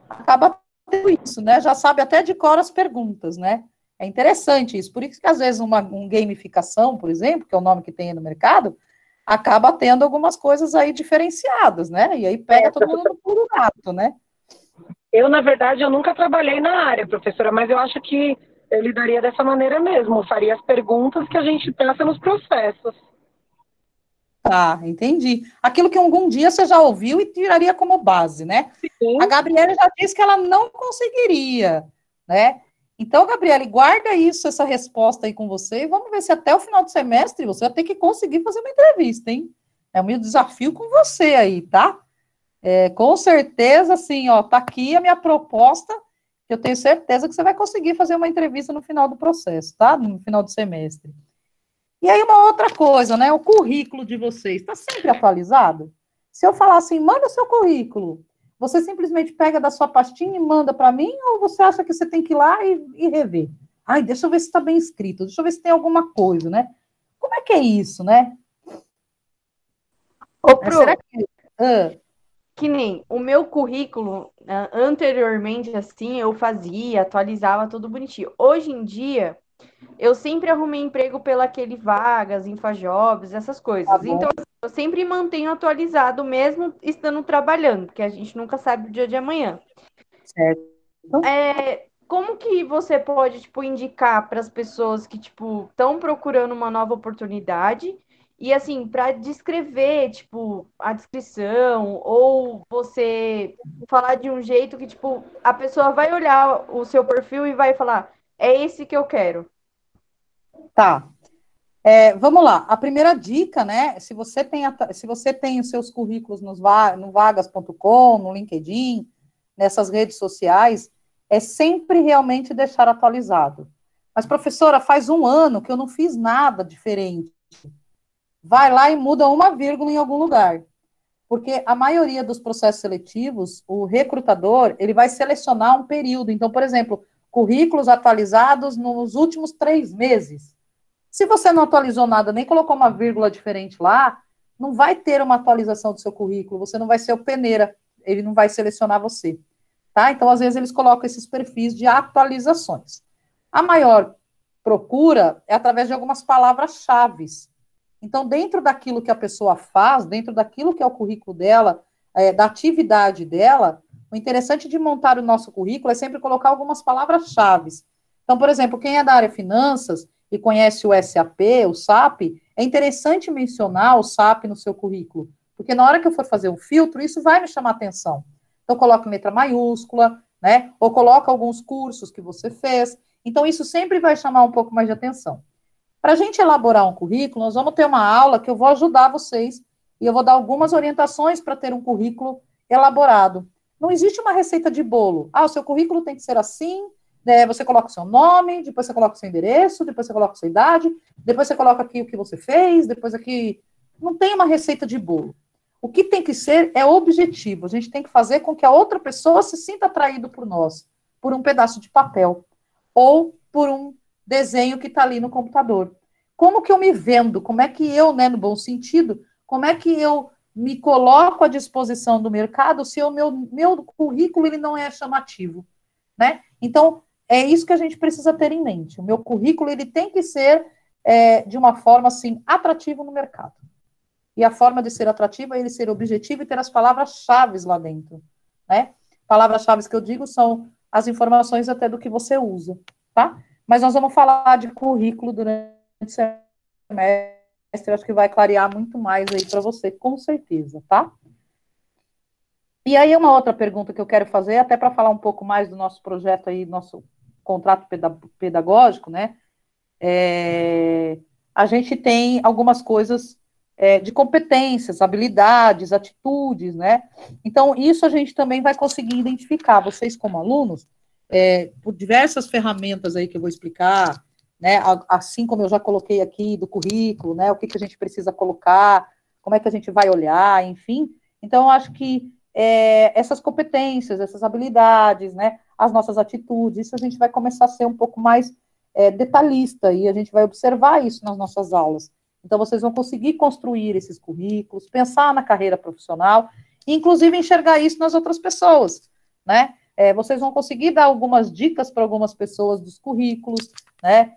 acaba tendo isso, né? Já sabe até de cor as perguntas, né? É interessante isso. Por isso que, às vezes, um gamificação, por exemplo, que é o nome que tem aí no mercado, acaba tendo algumas coisas aí diferenciadas, né? E aí pega todo mundo no pulo do gato, né? Eu, na verdade, eu nunca trabalhei na área, professora, mas eu acho que eu lidaria dessa maneira mesmo. Eu faria as perguntas que a gente pensa nos processos. Tá, entendi. Aquilo que algum dia você já ouviu e tiraria como base, né? Sim. A Gabriela já disse que ela não conseguiria, né? Então, Gabriela, guarda isso, essa resposta aí com você, e vamos ver se até o final do semestre você vai ter que conseguir fazer uma entrevista, hein? É o meu desafio com você aí, tá? Com certeza, assim, ó, tá aqui a minha proposta, que eu tenho certeza que você vai conseguir fazer uma entrevista no final do processo, tá? No final do semestre. E aí, uma outra coisa, né? O currículo de vocês está sempre atualizado? Se eu falar assim, manda o seu currículo, você simplesmente pega da sua pastinha e manda para mim, ou você acha que você tem que ir lá e rever? Ai, deixa eu ver se está bem escrito, deixa eu ver se tem alguma coisa, né? Como é que é isso, né? Ô, Pro, Será que nem o meu currículo, anteriormente, assim, eu fazia, atualizava tudo bonitinho. Hoje em dia, eu sempre arrumei emprego pela aquele Vagas, Infajobs, essas coisas. Tá bom. Então, eu sempre mantenho atualizado, mesmo estando trabalhando, porque a gente nunca sabe o dia de amanhã. Certo. Como que você pode, tipo, indicar para as pessoas que, tipo, estão procurando uma nova oportunidade e, assim, para descrever, tipo, a descrição ou você falar de um jeito que, tipo, a pessoa vai olhar o seu perfil e vai falar, é esse que eu quero. Tá. Vamos lá. A primeira dica, né? Se você tem os seus currículos no vagas.com, no LinkedIn, nessas redes sociais, é sempre realmente deixar atualizado. Mas, professora, faz 1 ano que eu não fiz nada diferente. Vai lá e muda uma vírgula em algum lugar. Porque a maioria dos processos seletivos, o recrutador, ele vai selecionar um período. Então, por exemplo, currículos atualizados nos últimos 3 meses. Se você não atualizou nada, nem colocou uma vírgula diferente lá, não vai ter uma atualização do seu currículo, você não vai ser o peneira, ele não vai selecionar você. Tá? Então, às vezes, eles colocam esses perfis de atualizações. A maior procura é através de algumas palavras-chave. Então, dentro daquilo que a pessoa faz, dentro daquilo que é o currículo dela, da atividade dela, o interessante de montar o nosso currículo é sempre colocar algumas palavras-chave. Então, por exemplo, quem é da área finanças, e conhece o SAP, o SAP, é interessante mencionar o SAP no seu currículo, porque na hora que eu for fazer um filtro, isso vai me chamar atenção. Então, coloca em letra maiúscula, né? Ou coloca alguns cursos que você fez. Então, isso sempre vai chamar um pouco mais de atenção. Para a gente elaborar um currículo, nós vamos ter uma aula que eu vou ajudar vocês e eu vou dar algumas orientações para ter um currículo elaborado. Não existe uma receita de bolo. Ah, o seu currículo tem que ser assim, né? Você coloca o seu nome, depois você coloca o seu endereço, depois você coloca a sua idade, depois você coloca aqui o que você fez, depois aqui... Não tem uma receita de bolo. O que tem que ser é objetivo. A gente tem que fazer com que a outra pessoa se sinta atraído por nós, por um pedaço de papel, ou por um desenho que está ali no computador. Como que eu me vendo? Como é que eu, né, no bom sentido, como é que eu me coloco à disposição do mercado se o meu currículo ele não é chamativo, né? Então, é isso que a gente precisa ter em mente. O meu currículo ele tem que ser de uma forma, assim, atrativo no mercado. E a forma de ser atrativo é ele ser objetivo e ter as palavras-chave lá dentro, né? Palavras-chave que eu digo são as informações até do que você usa, tá? Mas nós vamos falar de currículo durante o semestre, acho que vai clarear muito mais aí para você, com certeza, tá? E aí uma outra pergunta que eu quero fazer, até para falar um pouco mais do nosso projeto aí, nosso contrato pedagógico, né? A gente tem algumas coisas de competências, habilidades, atitudes, né? Então, isso a gente também vai conseguir identificar, vocês como alunos, por diversas ferramentas aí que eu vou explicar, né? Assim como eu já coloquei aqui do currículo, né? O que a gente precisa colocar, como é que a gente vai olhar, enfim. Então, eu acho que essas competências, essas habilidades, né? As nossas atitudes, isso a gente vai começar a ser um pouco mais detalhista, e a gente vai observar isso nas nossas aulas. Então, vocês vão conseguir construir esses currículos, pensar na carreira profissional, e, inclusive, enxergar isso nas outras pessoas, né? Vocês vão conseguir dar algumas dicas para algumas pessoas dos currículos, né?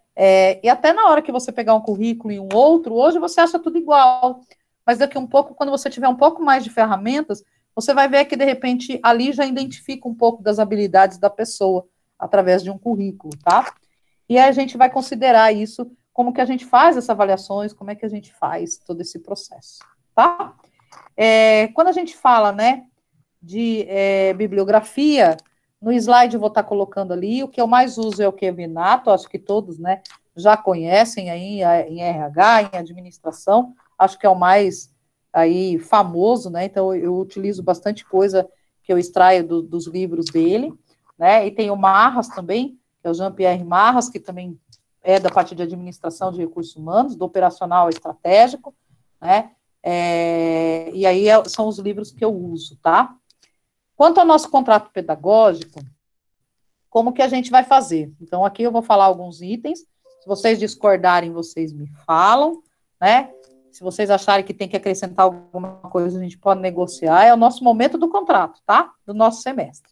E até na hora que você pegar um currículo e um outro, hoje você acha tudo igual, mas daqui um pouco, quando você tiver um pouco mais de ferramentas, você vai ver que, de repente, ali já identifica um pouco das habilidades da pessoa, através de um currículo, tá? E aí a gente vai considerar isso, como que a gente faz essas avaliações, como é que a gente faz todo esse processo, tá? Quando a gente fala, né, de bibliografia, no slide eu vou estar colocando ali, o que eu mais uso é o Kevinato, acho que todos, né, já conhecem aí em RH, em administração, acho que é o mais aí famoso, né, então eu utilizo bastante coisa que eu extraio dos livros dele, né, e tem o Marras também, que é o Jean-Pierre Marras, que também é da parte de administração de recursos humanos, do operacional estratégico, né, e aí são os livros que eu uso, tá? Quanto ao nosso contrato pedagógico, como que a gente vai fazer? Então, aqui eu vou falar alguns itens, se vocês discordarem, vocês me falam, né? Se vocês acharem que tem que acrescentar alguma coisa, a gente pode negociar, é o nosso momento do contrato, tá? Do nosso semestre.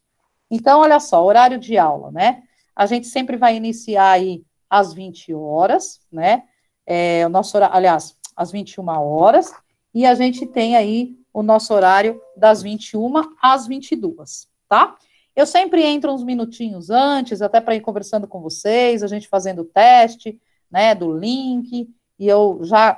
Então, olha só, horário de aula, né? A gente sempre vai iniciar aí às 20 horas, né? O nosso horário, aliás, às 21 horas, e a gente tem aí o nosso horário das 21 às 22, tá? Eu sempre entro uns minutinhos antes, até para ir conversando com vocês, a gente fazendo o teste, né, do link, e eu já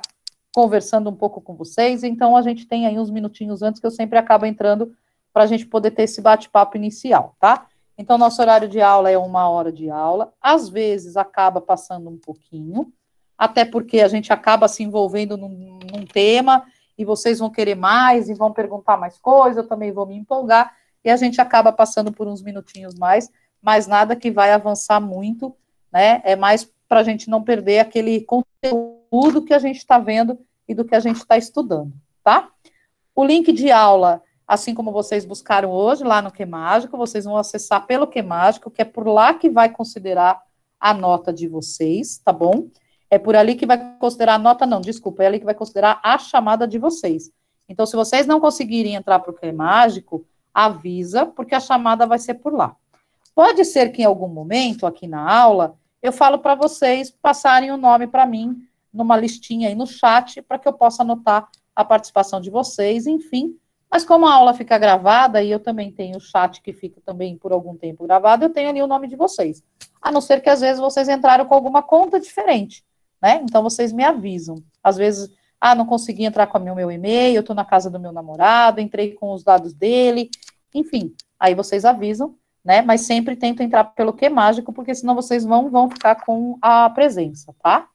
conversando um pouco com vocês, então a gente tem aí uns minutinhos antes que eu sempre acabo entrando para a gente poder ter esse bate-papo inicial, tá? Então, nosso horário de aula é 1 hora de aula, às vezes acaba passando um pouquinho, até porque a gente acaba se envolvendo num tema, e vocês vão querer mais, e vão perguntar mais coisas, eu também vou me empolgar, e a gente acaba passando por uns minutinhos mais, mas nada que vai avançar muito, né, é mais para a gente não perder aquele conteúdo que a gente está vendo e do que a gente está estudando, tá? O link de aula, assim como vocês buscaram hoje, lá no QMágico, vocês vão acessar pelo QMágico, que é por lá que vai considerar a nota de vocês, tá bom? É por ali que vai considerar a nota, não, desculpa, é ali que vai considerar a chamada de vocês. Então, se vocês não conseguirem entrar para o QMágico, avisa, porque a chamada vai ser por lá. Pode ser que em algum momento, aqui na aula, eu falo para vocês passarem o nome para mim, numa listinha aí no chat, para que eu possa anotar a participação de vocês, enfim. Mas como a aula fica gravada, e eu também tenho o chat que fica também por algum tempo gravado, eu tenho ali o nome de vocês. A não ser que às vezes vocês entraram com alguma conta diferente. né? Então, vocês me avisam. Às vezes, não consegui entrar com o meu e-mail, eu estou na casa do meu namorado, entrei com os dados dele, enfim, aí vocês avisam, né? Mas sempre tento entrar pelo Q Mágico, porque senão vocês vão ficar com a presença, tá?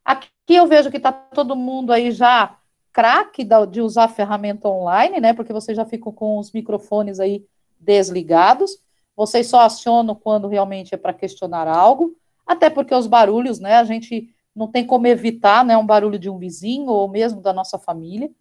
Aqui eu vejo que está todo mundo aí já craque de usar a ferramenta online, né? Porque vocês já ficam com os microfones aí desligados. Vocês só acionam quando realmente é para questionar algo, até porque os barulhos, né? A gente não tem como evitar, né? Um barulho de um vizinho ou mesmo da nossa família.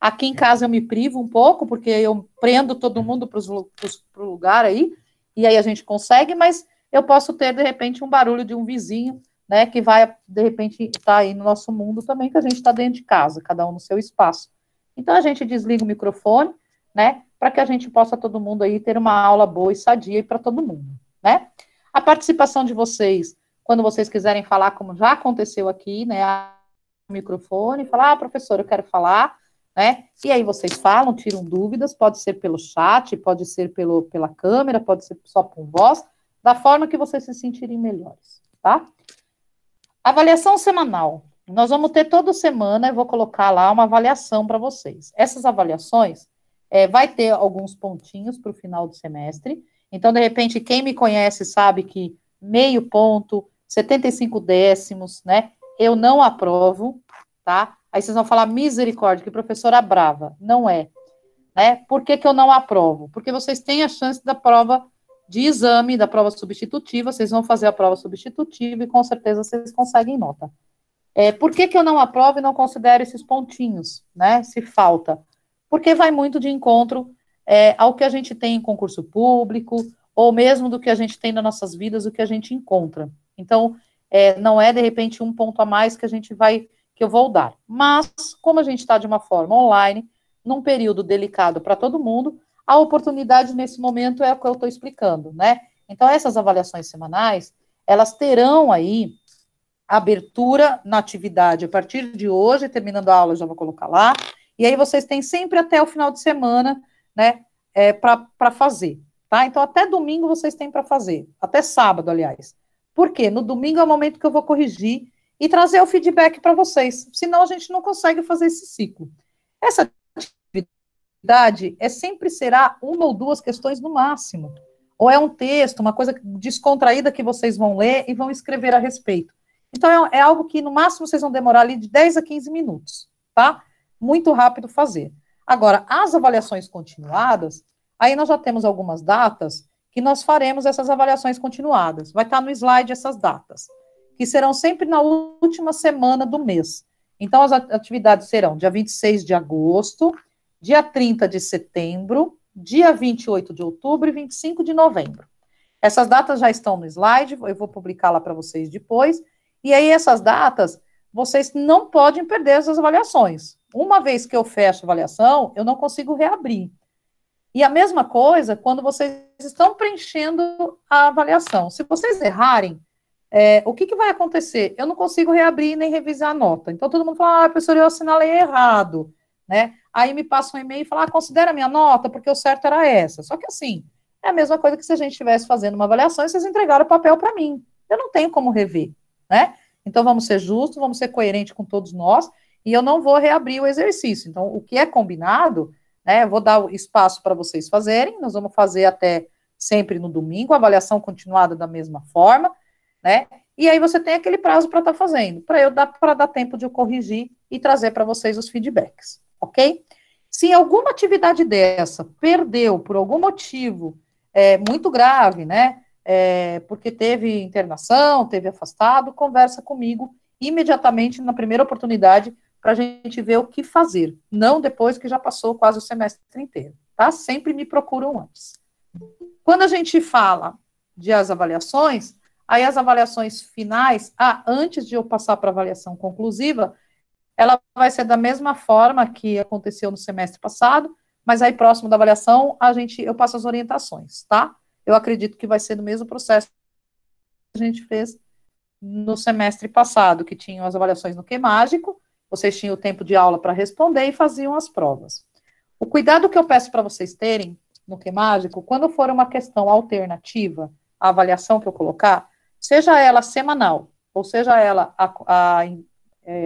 Aqui em casa eu me privo um pouco, porque eu prendo todo mundo para o lugar aí, e aí a gente consegue, mas eu posso ter, de repente, um barulho de um vizinho, né, que vai, de repente, estar aí no nosso mundo também, que a gente está dentro de casa, cada um no seu espaço. Então, a gente desliga o microfone, né, para que a gente possa, todo mundo aí, ter uma aula boa e sadia para todo mundo, né. A participação de vocês, quando vocês quiserem falar, como já aconteceu aqui, né, o microfone, falar, professor, eu quero falar, né, e aí vocês falam, tiram dúvidas, pode ser pelo chat, pode ser pela câmera, pode ser só por voz, da forma que vocês se sentirem melhores, tá? Avaliação semanal. Nós vamos ter toda semana, eu vou colocar lá uma avaliação para vocês. Essas avaliações, vai ter alguns pontinhos para o final do semestre. Então, de repente, quem me conhece sabe que meio ponto, 75 décimos, né? Eu não aprovo, tá? Aí vocês vão falar, misericórdia, que professora brava. Não é, né? Por que eu não aprovo? Porque vocês têm a chance da prova de exame, da prova substitutiva, vocês vão fazer a prova substitutiva e com certeza vocês conseguem nota. Por que eu não aprovo e não considero esses pontinhos, né? Se falta. Porque vai muito de encontro ao que a gente tem em concurso público, ou mesmo do que a gente tem nas nossas vidas, o que a gente encontra. Então, não é, de repente, um ponto a mais que eu vou dar. Mas, como a gente está de uma forma online, num período delicado para todo mundo, a oportunidade nesse momento é o que eu estou explicando, né? Então, essas avaliações semanais, elas terão aí abertura na atividade a partir de hoje, terminando a aula, eu já vou colocar lá, e aí vocês têm sempre até o final de semana, né, para fazer, tá? Então, até domingo vocês têm para fazer, até sábado, aliás. Por quê? No domingo é o momento que eu vou corrigir e trazer o feedback para vocês, senão a gente não consegue fazer esse ciclo. Essa atividade sempre será uma ou duas questões no máximo, ou é um texto, uma coisa descontraída que vocês vão ler e vão escrever a respeito. Então, é algo que, no máximo, vocês vão demorar ali de 10 a 15 minutos, tá? Muito rápido fazer. Agora, as avaliações continuadas, aí nós já temos algumas datas que nós faremos essas avaliações continuadas. Vai estar no slide essas datas, que serão sempre na última semana do mês. Então, as atividades serão dia 26 de agosto, dia 30 de setembro, dia 28 de outubro e 25 de novembro. Essas datas já estão no slide, eu vou publicar lá para vocês depois. E aí, essas datas, vocês não podem perder essas avaliações. Uma vez que eu fecho a avaliação, eu não consigo reabrir. E a mesma coisa quando vocês estão preenchendo a avaliação. Se vocês errarem, o que vai acontecer? Eu não consigo reabrir nem revisar a nota. Então, todo mundo fala, professor, eu assinalei errado, né? Aí me passa um e-mail e fala, considera a minha nota, porque o certo era essa. Só que assim, é a mesma coisa que se a gente estivesse fazendo uma avaliação e vocês entregaram o papel para mim. Eu não tenho como rever, né? Então, vamos ser justos, vamos ser coerentes com todos nós, e eu não vou reabrir o exercício. Então, o que é combinado, né, eu vou dar o espaço para vocês fazerem, nós vamos fazer até sempre no domingo, avaliação continuada da mesma forma, né, e aí você tem aquele prazo para estar fazendo, para dar tempo de eu corrigir e trazer para vocês os feedbacks, ok? Se alguma atividade dessa perdeu por algum motivo muito grave, né, porque teve internação, teve afastado, conversa comigo imediatamente na primeira oportunidade para a gente ver o que fazer, não depois que já passou quase o semestre inteiro, tá? Sempre me procuram antes. Quando a gente fala de as avaliações, aí as avaliações finais, antes de eu passar para a avaliação conclusiva, ela vai ser da mesma forma que aconteceu no semestre passado, mas aí próximo da avaliação, eu passo as orientações, tá? Eu acredito que vai ser do mesmo processo que a gente fez no semestre passado, que tinham as avaliações no Q Mágico, vocês tinham o tempo de aula para responder e faziam as provas. O cuidado que eu peço para vocês terem no Q Mágico, quando for uma questão alternativa à avaliação que eu colocar, seja ela semanal, ou seja ela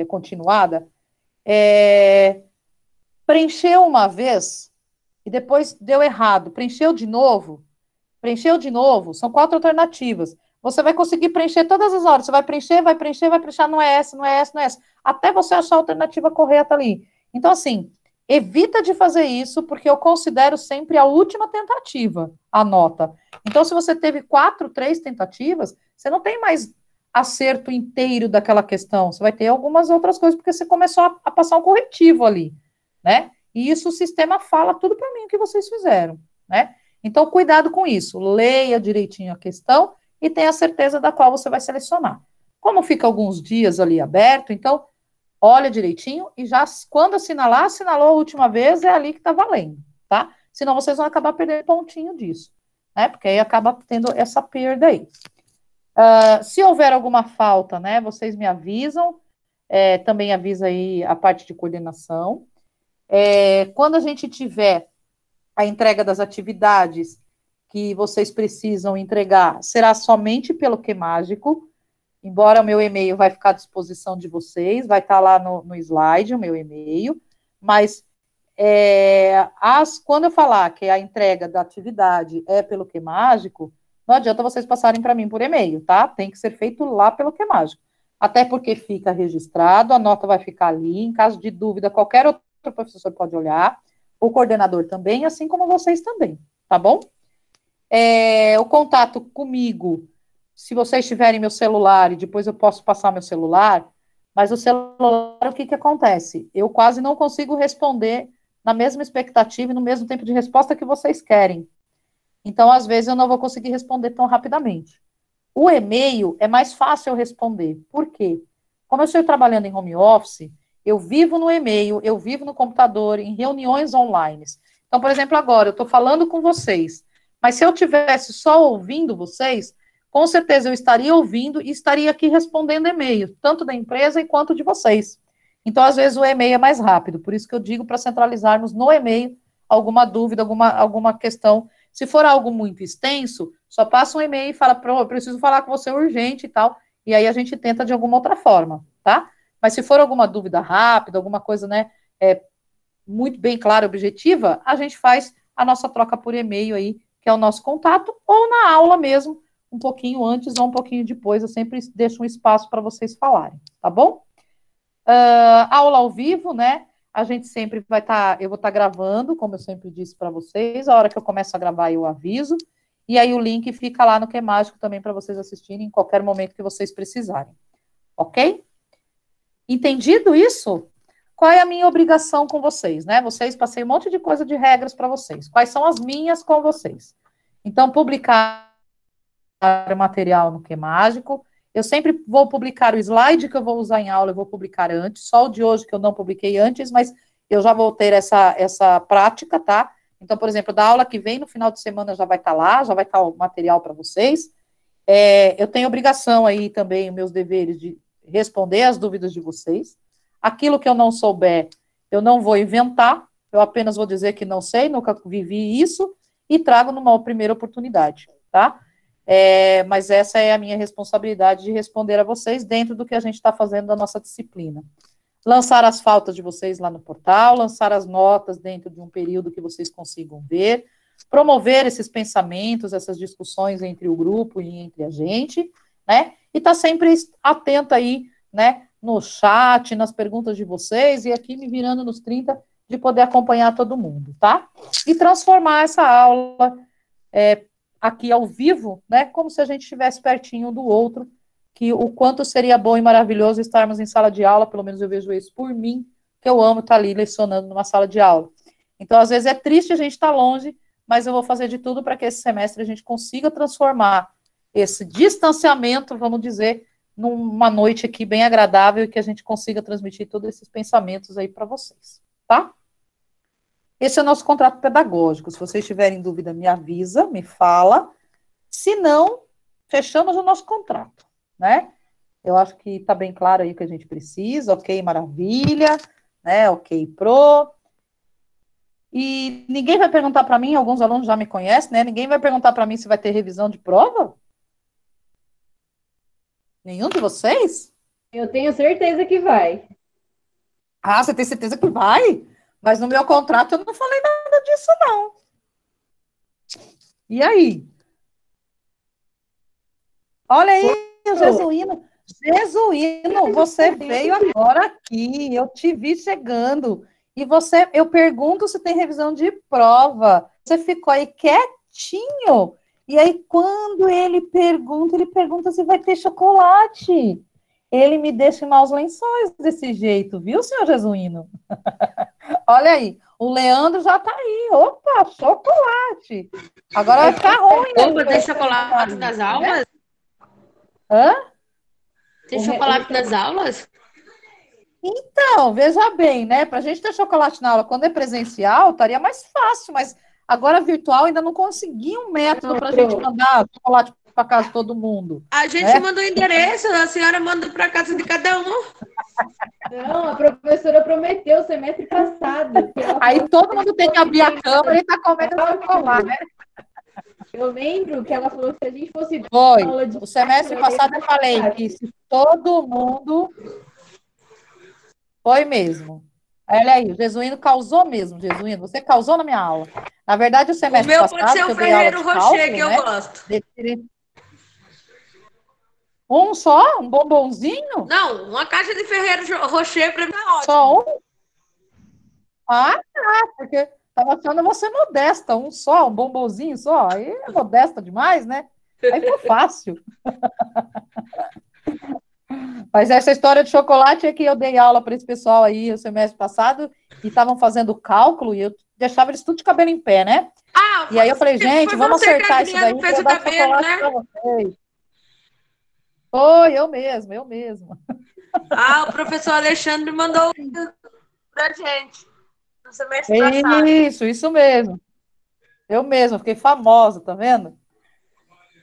continuada, preencheu uma vez e depois deu errado, preencheu de novo, são 4 alternativas. Você vai conseguir preencher todas as horas, você vai preencher, não é essa, não é essa, não é essa, até você achar a alternativa correta ali. Então, assim, evita de fazer isso, porque eu considero sempre a última tentativa, a nota. Então, se você teve 4, 3 tentativas, você não tem mais acerto inteiro daquela questão, você vai ter algumas outras coisas, porque você começou a passar um corretivo ali, né? E isso o sistema fala tudo para mim o que vocês fizeram, né? Então, cuidado com isso, leia direitinho a questão e tenha certeza da qual você vai selecionar. Como fica alguns dias ali aberto, então, olha direitinho e já, quando assinalou a última vez, é ali que está valendo, tá? Senão vocês vão acabar perdendo pontinho disso, né? Porque aí acaba tendo essa perda aí. Se houver alguma falta, né, vocês me avisam, também avisa aí a parte de coordenação. Quando a gente tiver a entrega das atividades que vocês precisam entregar, será somente pelo QMágico, embora o meu e-mail vai ficar à disposição de vocês, vai estar lá no slide o meu e-mail, mas quando eu falar que a entrega da atividade é pelo QMágico, não adianta vocês passarem para mim por e-mail, tá? Tem que ser feito lá pelo QMágico. Até porque fica registrado, a nota vai ficar ali, em caso de dúvida, qualquer outro professor pode olhar, o coordenador também, assim como vocês também, tá bom? O contato comigo, se vocês tiverem meu celular, e depois eu posso passar meu celular, mas o celular, o que acontece? Eu quase não consigo responder na mesma expectativa e no mesmo tempo de resposta que vocês querem. Então, às vezes, eu não vou conseguir responder tão rapidamente. O e-mail é mais fácil eu responder. Por quê? Como eu estou trabalhando em home office, eu vivo no e-mail, eu vivo no computador, em reuniões online. Então, por exemplo, agora, eu estou falando com vocês, mas se eu tivesse só ouvindo vocês, com certeza eu estaria ouvindo e estaria aqui respondendo e-mail, tanto da empresa quanto de vocês. Então, às vezes, o e-mail é mais rápido, por isso que eu digo para centralizarmos no e-mail alguma dúvida, alguma questão. Se for algo muito extenso, só passa um e-mail e fala, eu preciso falar com você urgente e tal, e aí a gente tenta de alguma outra forma, tá? Mas se for alguma dúvida rápida, alguma coisa, né, muito bem clara, objetiva, a gente faz a nossa troca por e-mail aí, que é o nosso contato, ou na aula mesmo, um pouquinho antes ou um pouquinho depois, eu sempre deixo um espaço para vocês falarem, tá bom? Aula ao vivo, né? A gente sempre vai estar, eu vou estar gravando, como eu sempre disse para vocês, a hora que eu começo a gravar eu aviso, e aí o link fica lá no QMágico também para vocês assistirem em qualquer momento que vocês precisarem, ok? Entendido isso? Qual é a minha obrigação com vocês, né? Passei um monte de coisa de regras para vocês. Quais são as minhas com vocês? Então, publicar o material no QMágico. Eu sempre vou publicar o slide que eu vou usar em aula, eu vou publicar antes, só o de hoje que eu não publiquei antes, mas eu já vou ter essa prática, tá? Então, por exemplo, da aula que vem, no final de semana já vai estar lá, já vai estar o material para vocês. Eu tenho obrigação aí também, meus deveres de responder as dúvidas de vocês. Aquilo que eu não souber, eu não vou inventar, eu apenas vou dizer que não sei, nunca vivi isso, e trago numa primeira oportunidade, tá? Mas essa é a minha responsabilidade de responder a vocês dentro do que a gente está fazendo da nossa disciplina. Lançar as faltas de vocês lá no portal, lançar as notas dentro de um período que vocês consigam ver, promover esses pensamentos, essas discussões entre o grupo e entre a gente, né? E tá sempre atenta aí, né? No chat, nas perguntas de vocês, e aqui me virando nos 30, de poder acompanhar todo mundo, tá? E transformar essa aula aqui ao vivo, né, como se a gente estivesse pertinho do outro, que o quanto seria bom e maravilhoso estarmos em sala de aula, pelo menos eu vejo isso por mim, que eu amo estar ali lecionando numa sala de aula. Então, às vezes é triste a gente estar longe, mas eu vou fazer de tudo para que esse semestre a gente consiga transformar esse distanciamento, vamos dizer, numa noite aqui bem agradável e que a gente consiga transmitir todos esses pensamentos aí para vocês, tá? Esse é o nosso contrato pedagógico. Se vocês tiverem dúvida, me avisa, me fala. Se não, fechamos o nosso contrato, né? Eu acho que está bem claro aí o que a gente precisa. Ok, maravilha, né? Ok, pro. E ninguém vai perguntar para mim, alguns alunos já me conhecem, né? Ninguém vai perguntar para mim se vai ter revisão de prova? Nenhum de vocês? Eu tenho certeza que vai. Ah, você tem certeza que vai? Mas no meu contrato eu não falei nada disso, não. E aí? Olha aí, o Jesuíno. Jesuíno, você veio agora aqui, eu te vi chegando. E você, eu pergunto se tem revisão de prova. Você ficou aí quietinho. E aí, quando ele pergunta se vai ter chocolate. Ele me deixa em maus lençóis desse jeito, viu, senhor Jesuíno? Olha aí, o Leandro já tá aí. Opa, chocolate. Agora vai ficar ruim. Opa, tem chocolate nas aulas? Hã? Tem chocolate nas aulas? Então, veja bem, né? Para a gente ter chocolate na aula, quando é presencial, estaria mais fácil, mas agora virtual ainda não consegui um método para a gente mandar chocolate para casa de todo mundo. A gente manda o endereço, a senhora manda para casa de cada um. Não, a professora prometeu semestre passado. Aí todo mundo tem que abrir a câmera e tá comendo chocolate, né? Eu lembro que ela falou que se a gente fosse... Foi. O semestre passado eu falei que se todo mundo... Foi mesmo. Olha aí, o Jesuíno causou mesmo, Jesuíno. Você causou na minha aula. Na verdade, o semestre passado... O meu pode ser o Ferreiro Rocher, que eu gosto. Um só? Um bombonzinho? Não, uma caixa de Ferreiro Rocher para mim tá ótimo. Só um? Ah, tá, porque tava achando você modesta. Um só, um bombonzinho só. Aí é modesta demais, né? Aí foi fácil. Mas essa história de chocolate é que eu dei aula para esse pessoal aí o semestre passado e estavam fazendo cálculo e eu deixava eles tudo de cabelo em pé, né? E aí eu falei, gente, vamos acertar isso daí para eu dar chocolate para vocês. Foi, eu mesma. O professor Alexandre mandou pra gente no semestre passado. Isso mesmo. Eu mesma, fiquei famosa, tá vendo?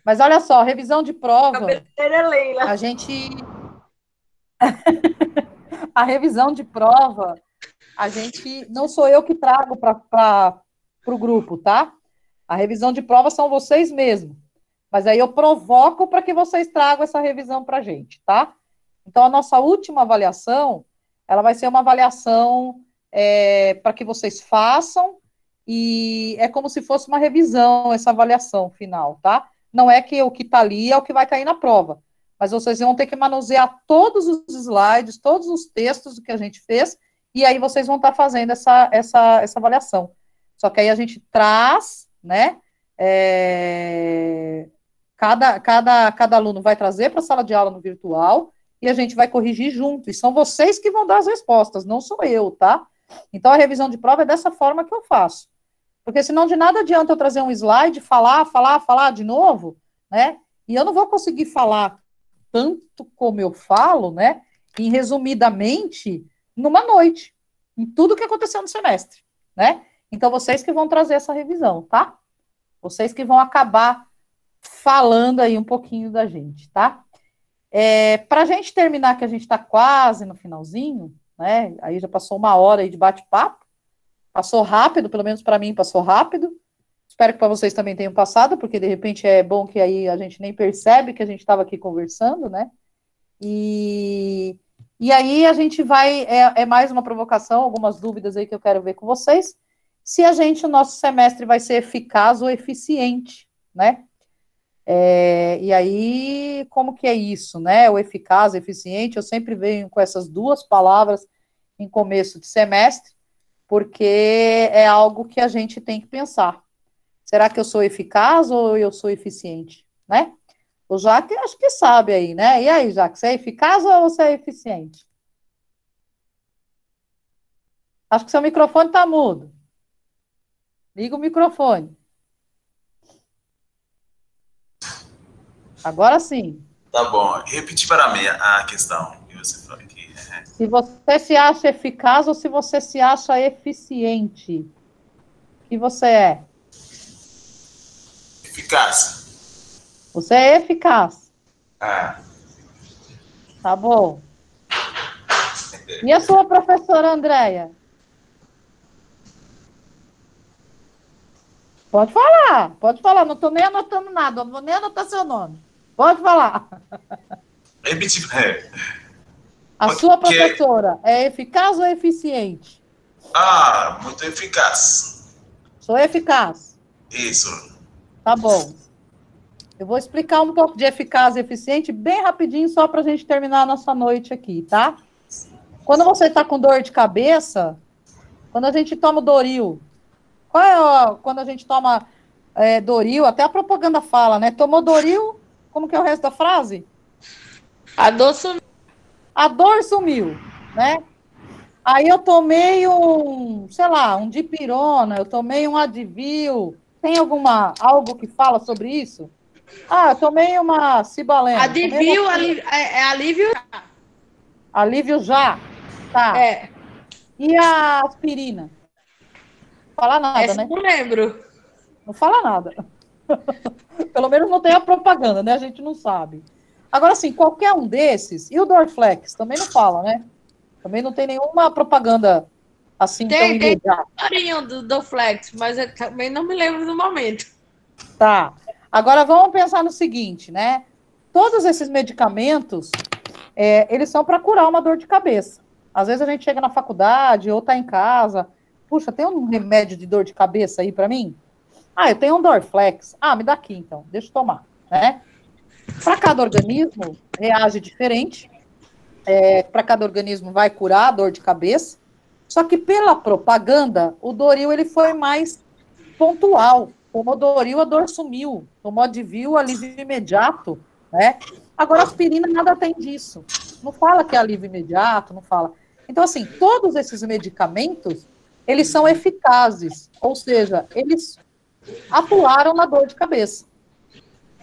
Mas olha só, revisão de prova. A gente... A revisão de prova, a gente... Não sou eu que trago para o grupo, tá? A revisão de prova são vocês mesmos. Mas aí eu provoco para que vocês tragam essa revisão para a gente, tá? Então, a nossa última avaliação, ela vai ser uma avaliação para que vocês façam, e é como se fosse uma revisão, essa avaliação final, tá? Não é que o que está ali é o que vai cair na prova, mas vocês vão ter que manusear todos os slides, todos os textos do que a gente fez, e aí vocês vão estar fazendo essa avaliação. Só que aí a gente traz, né? Cada aluno vai trazer para a sala de aula no virtual e a gente vai corrigir junto. E são vocês que vão dar as respostas, não sou eu, tá? Então, a revisão de prova é dessa forma que eu faço. Porque senão de nada adianta eu trazer um slide, falar de novo, né? E eu não vou conseguir falar tanto como eu falo, né? Em resumidamente, numa noite, em tudo que aconteceu no semestre, né? Então, vocês que vão trazer essa revisão, tá? Vocês que vão acabar falando aí um pouquinho da gente, tá? Para a gente terminar, que a gente está quase no finalzinho, né? Aí já passou 1 hora aí de bate-papo. Passou rápido, pelo menos para mim passou rápido. Espero que para vocês também tenham passado, porque de repente é bom que aí a gente nem percebe que a gente estava aqui conversando, né? E aí a gente vai, mais uma provocação, algumas dúvidas aí que eu quero ver com vocês, se o nosso semestre vai ser eficaz ou eficiente, né? E aí, como que é isso, né? O eficaz, eficiente, eu sempre venho com essas duas palavras em começo de semestre, porque é algo que a gente tem que pensar. Será que eu sou eficaz ou eu sou eficiente, né? O Jaque, acho que sabe aí, né? E aí, Jaque, você é eficaz ou você é eficiente? Acho que seu microfone está mudo. Liga o microfone. Agora sim. Tá bom. Repetir para mim a questão que você falou aqui. Se você se acha eficaz ou se você se acha eficiente? O que você é? Eficaz. Você é eficaz. Tá bom. E a sua professora Andréia? Pode falar, não estou nem anotando nada, não vou nem anotar seu nome. Pode falar. Repetir. A sua professora é eficaz ou eficiente? Muito eficaz. Sou eficaz. Isso. Tá bom. Eu vou explicar um pouco de eficaz e eficiente bem rapidinho, só para a gente terminar a nossa noite aqui, tá? Quando você está com dor de cabeça, quando a gente toma o Doril, quando a gente toma Doril, até a propaganda fala, né? Tomou Doril, como que é o resto da frase? A dor sumiu. A dor sumiu, né? Aí eu tomei um dipirona, eu tomei um Advil. Tem algo que fala sobre isso? Eu tomei uma Cibalena. Advil é alívio. Alívio já? Tá. É. E a aspirina? Não fala nada, né? Não lembro. Não fala nada. Pelo menos não tem a propaganda, né? A gente não sabe. Agora, assim, qualquer um desses, e o Dorflex também não fala, né? Também não tem nenhuma propaganda assim tão imediata. Tem do Dorflex, mas eu também não me lembro do momento. Tá. Agora vamos pensar no seguinte, né? Todos esses medicamentos, eles são para curar uma dor de cabeça. Às vezes a gente chega na faculdade ou tá em casa, puxa, tem um remédio de dor de cabeça aí para mim? Eu tenho um Dorflex. Me dá aqui então, deixa eu tomar, né? Para cada organismo reage diferente. Para cada organismo vai curar a dor de cabeça. Só que pela propaganda, o Doril ele foi mais pontual. Tomou Doril, a dor sumiu. Tomou Advil, alívio imediato, né? Agora, a aspirina nada tem disso. Não fala que é alívio imediato, não fala. Então, assim, todos esses medicamentos, eles são eficazes. Ou seja, eles atuaram na dor de cabeça.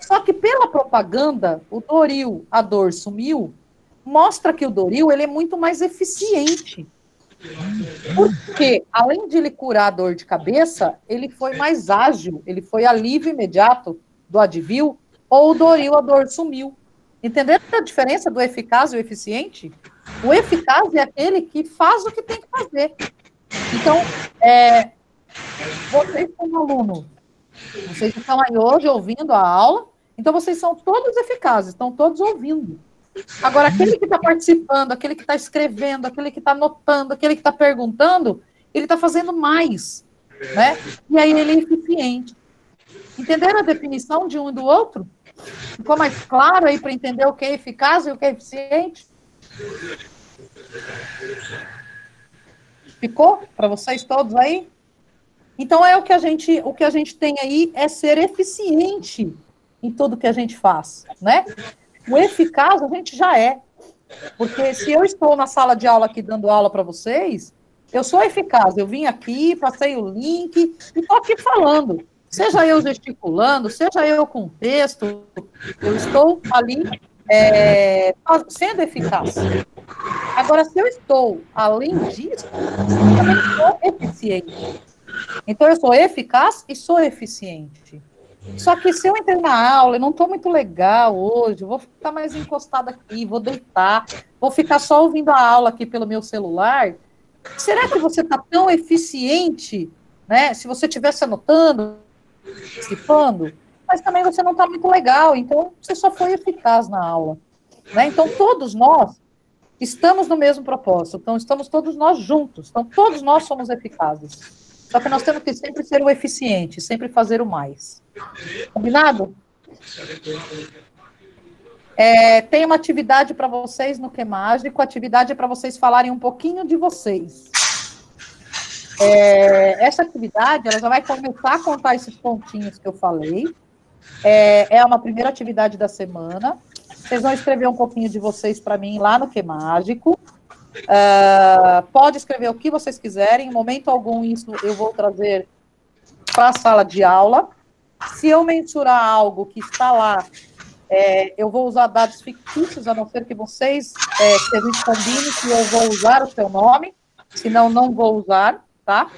Só que pela propaganda, o Doril, a dor sumiu, mostra que o Doril ele é muito mais eficiente. Porque, além de ele curar a dor de cabeça, ele foi mais ágil, ele foi alívio imediato do Advil, ou o Doril, a dor sumiu. Entenderam a diferença do eficaz e o eficiente? O eficaz é aquele que faz o que tem que fazer. Então, vocês como aluno, vocês estão aí hoje ouvindo a aula, então vocês são todos eficazes, estão todos ouvindo. Agora, aquele que está participando, aquele que está escrevendo, aquele que está anotando, aquele que está perguntando, ele está fazendo mais, né? E aí ele é eficiente. Entenderam a definição de um e do outro? Ficou mais claro aí para entender o que é eficaz e o que é eficiente? Ficou para vocês todos aí? Então, o que a gente tem aí é ser eficiente em tudo que a gente faz, né? O eficaz a gente já é. Porque se eu estou na sala de aula aqui dando aula para vocês, eu sou eficaz. Eu vim aqui, passei o link e estou aqui falando. Seja eu gesticulando, seja eu com texto, eu estou ali sendo eficaz. Agora, se eu estou além disso, eu também sou eficiente. Então, eu sou eficaz e sou eficiente. Só que se eu entrei na aula, eu não estou muito legal hoje, vou ficar mais encostada aqui, vou deitar, vou ficar só ouvindo a aula aqui pelo meu celular, será que você está tão eficiente, né? Se você estivesse anotando, participando, mas também você não está muito legal, então você só foi eficaz na aula, né? Então todos nós estamos no mesmo propósito, então estamos todos nós juntos, então todos nós somos eficazes. Só que nós temos que sempre ser o eficiente, sempre fazer o mais. Combinado? Tem uma atividade para vocês no Que Mágico. A atividade é para vocês falarem um pouquinho de vocês. Essa atividade, ela já vai começar a contar esses pontinhos que eu falei. É uma primeira atividade da semana. Vocês vão escrever um pouquinho de vocês para mim lá no Que Mágico. Pode escrever o que vocês quiserem, em momento algum isso eu vou trazer para a sala de aula. Se eu mensurar algo que está lá, eu vou usar dados fictícios, a não ser que vocês, que a gente combine que eu vou usar o seu nome, senão não vou usar, tá?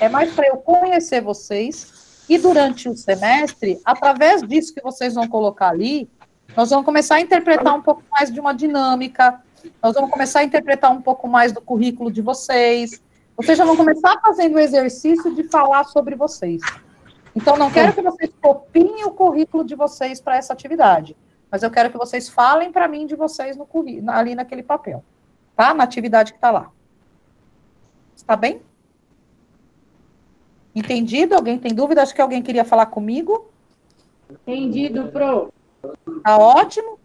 É mais para eu conhecer vocês, e durante o semestre, através disso que vocês vão colocar ali, nós vamos começar a interpretar um pouco mais de uma dinâmica. Nós vamos começar a interpretar um pouco mais do currículo de vocês. Vocês já vão começar fazendo o exercício de falar sobre vocês. Então, não quero que vocês copiem o currículo de vocês para essa atividade, mas eu quero que vocês falem para mim de vocês no ali naquele papel, tá? Na atividade que está lá. Está bem? Entendido? Alguém tem dúvida? Acho que alguém queria falar comigo. Entendido, Pro. Tá ótimo.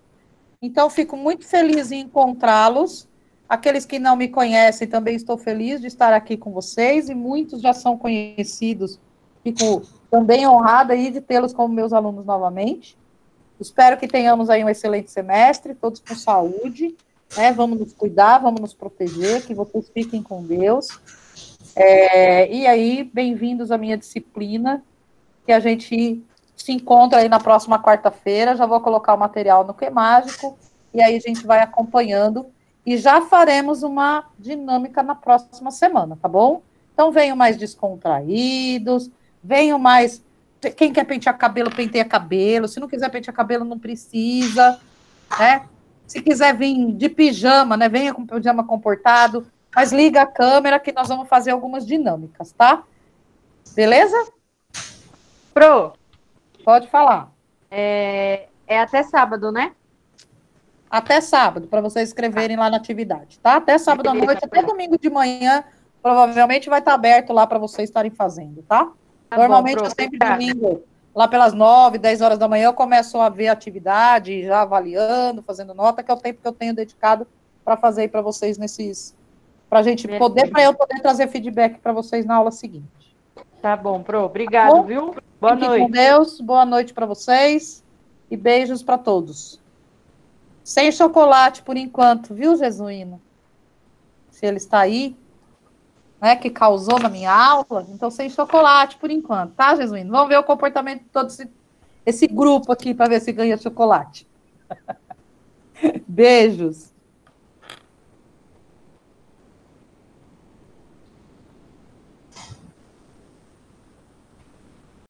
Então, fico muito feliz em encontrá-los. Aqueles que não me conhecem, também estou feliz de estar aqui com vocês, e muitos já são conhecidos. Fico também honrada aí de tê-los como meus alunos novamente. Espero que tenhamos aí um excelente semestre, todos com saúde, né? Vamos nos cuidar, vamos nos proteger, que vocês fiquem com Deus. E aí, bem-vindos à minha disciplina, que a gente se encontra aí na próxima quarta-feira. Já vou colocar o material no Que Mágico, e aí a gente vai acompanhando, e já faremos uma dinâmica na próxima semana, tá bom? Então, venham mais descontraídos, venham mais... Quem quer pentear cabelo, penteia cabelo. Se não quiser pentear cabelo, não precisa, né? Se quiser vir de pijama, né? Venha com pijama comportado, mas liga a câmera que nós vamos fazer algumas dinâmicas, tá? Beleza? Pro, Pode falar. é até sábado, né? Até sábado, para vocês escreverem lá na atividade, tá? Até sábado à noite, até domingo de manhã, provavelmente vai estar aberto lá para vocês estarem fazendo, tá? Normalmente, bom, eu sempre domingo, lá pelas 9, 10 horas da manhã, eu começo a ver a atividade, já avaliando, fazendo nota, que é o tempo que eu tenho dedicado para fazer aí para vocês para a gente poder, para eu poder trazer feedback para vocês na aula seguinte. Tá bom, Pro. Obrigado, Bom, viu? Boa Fiquem noite. com Deus, boa noite para vocês e beijos para todos. Sem chocolate por enquanto, viu, Jesuíno? Se ele está aí, né, que causou na minha aula, então sem chocolate por enquanto, tá, Jesuíno? Vamos ver o comportamento de todo esse grupo aqui para ver se ganha chocolate. Beijos.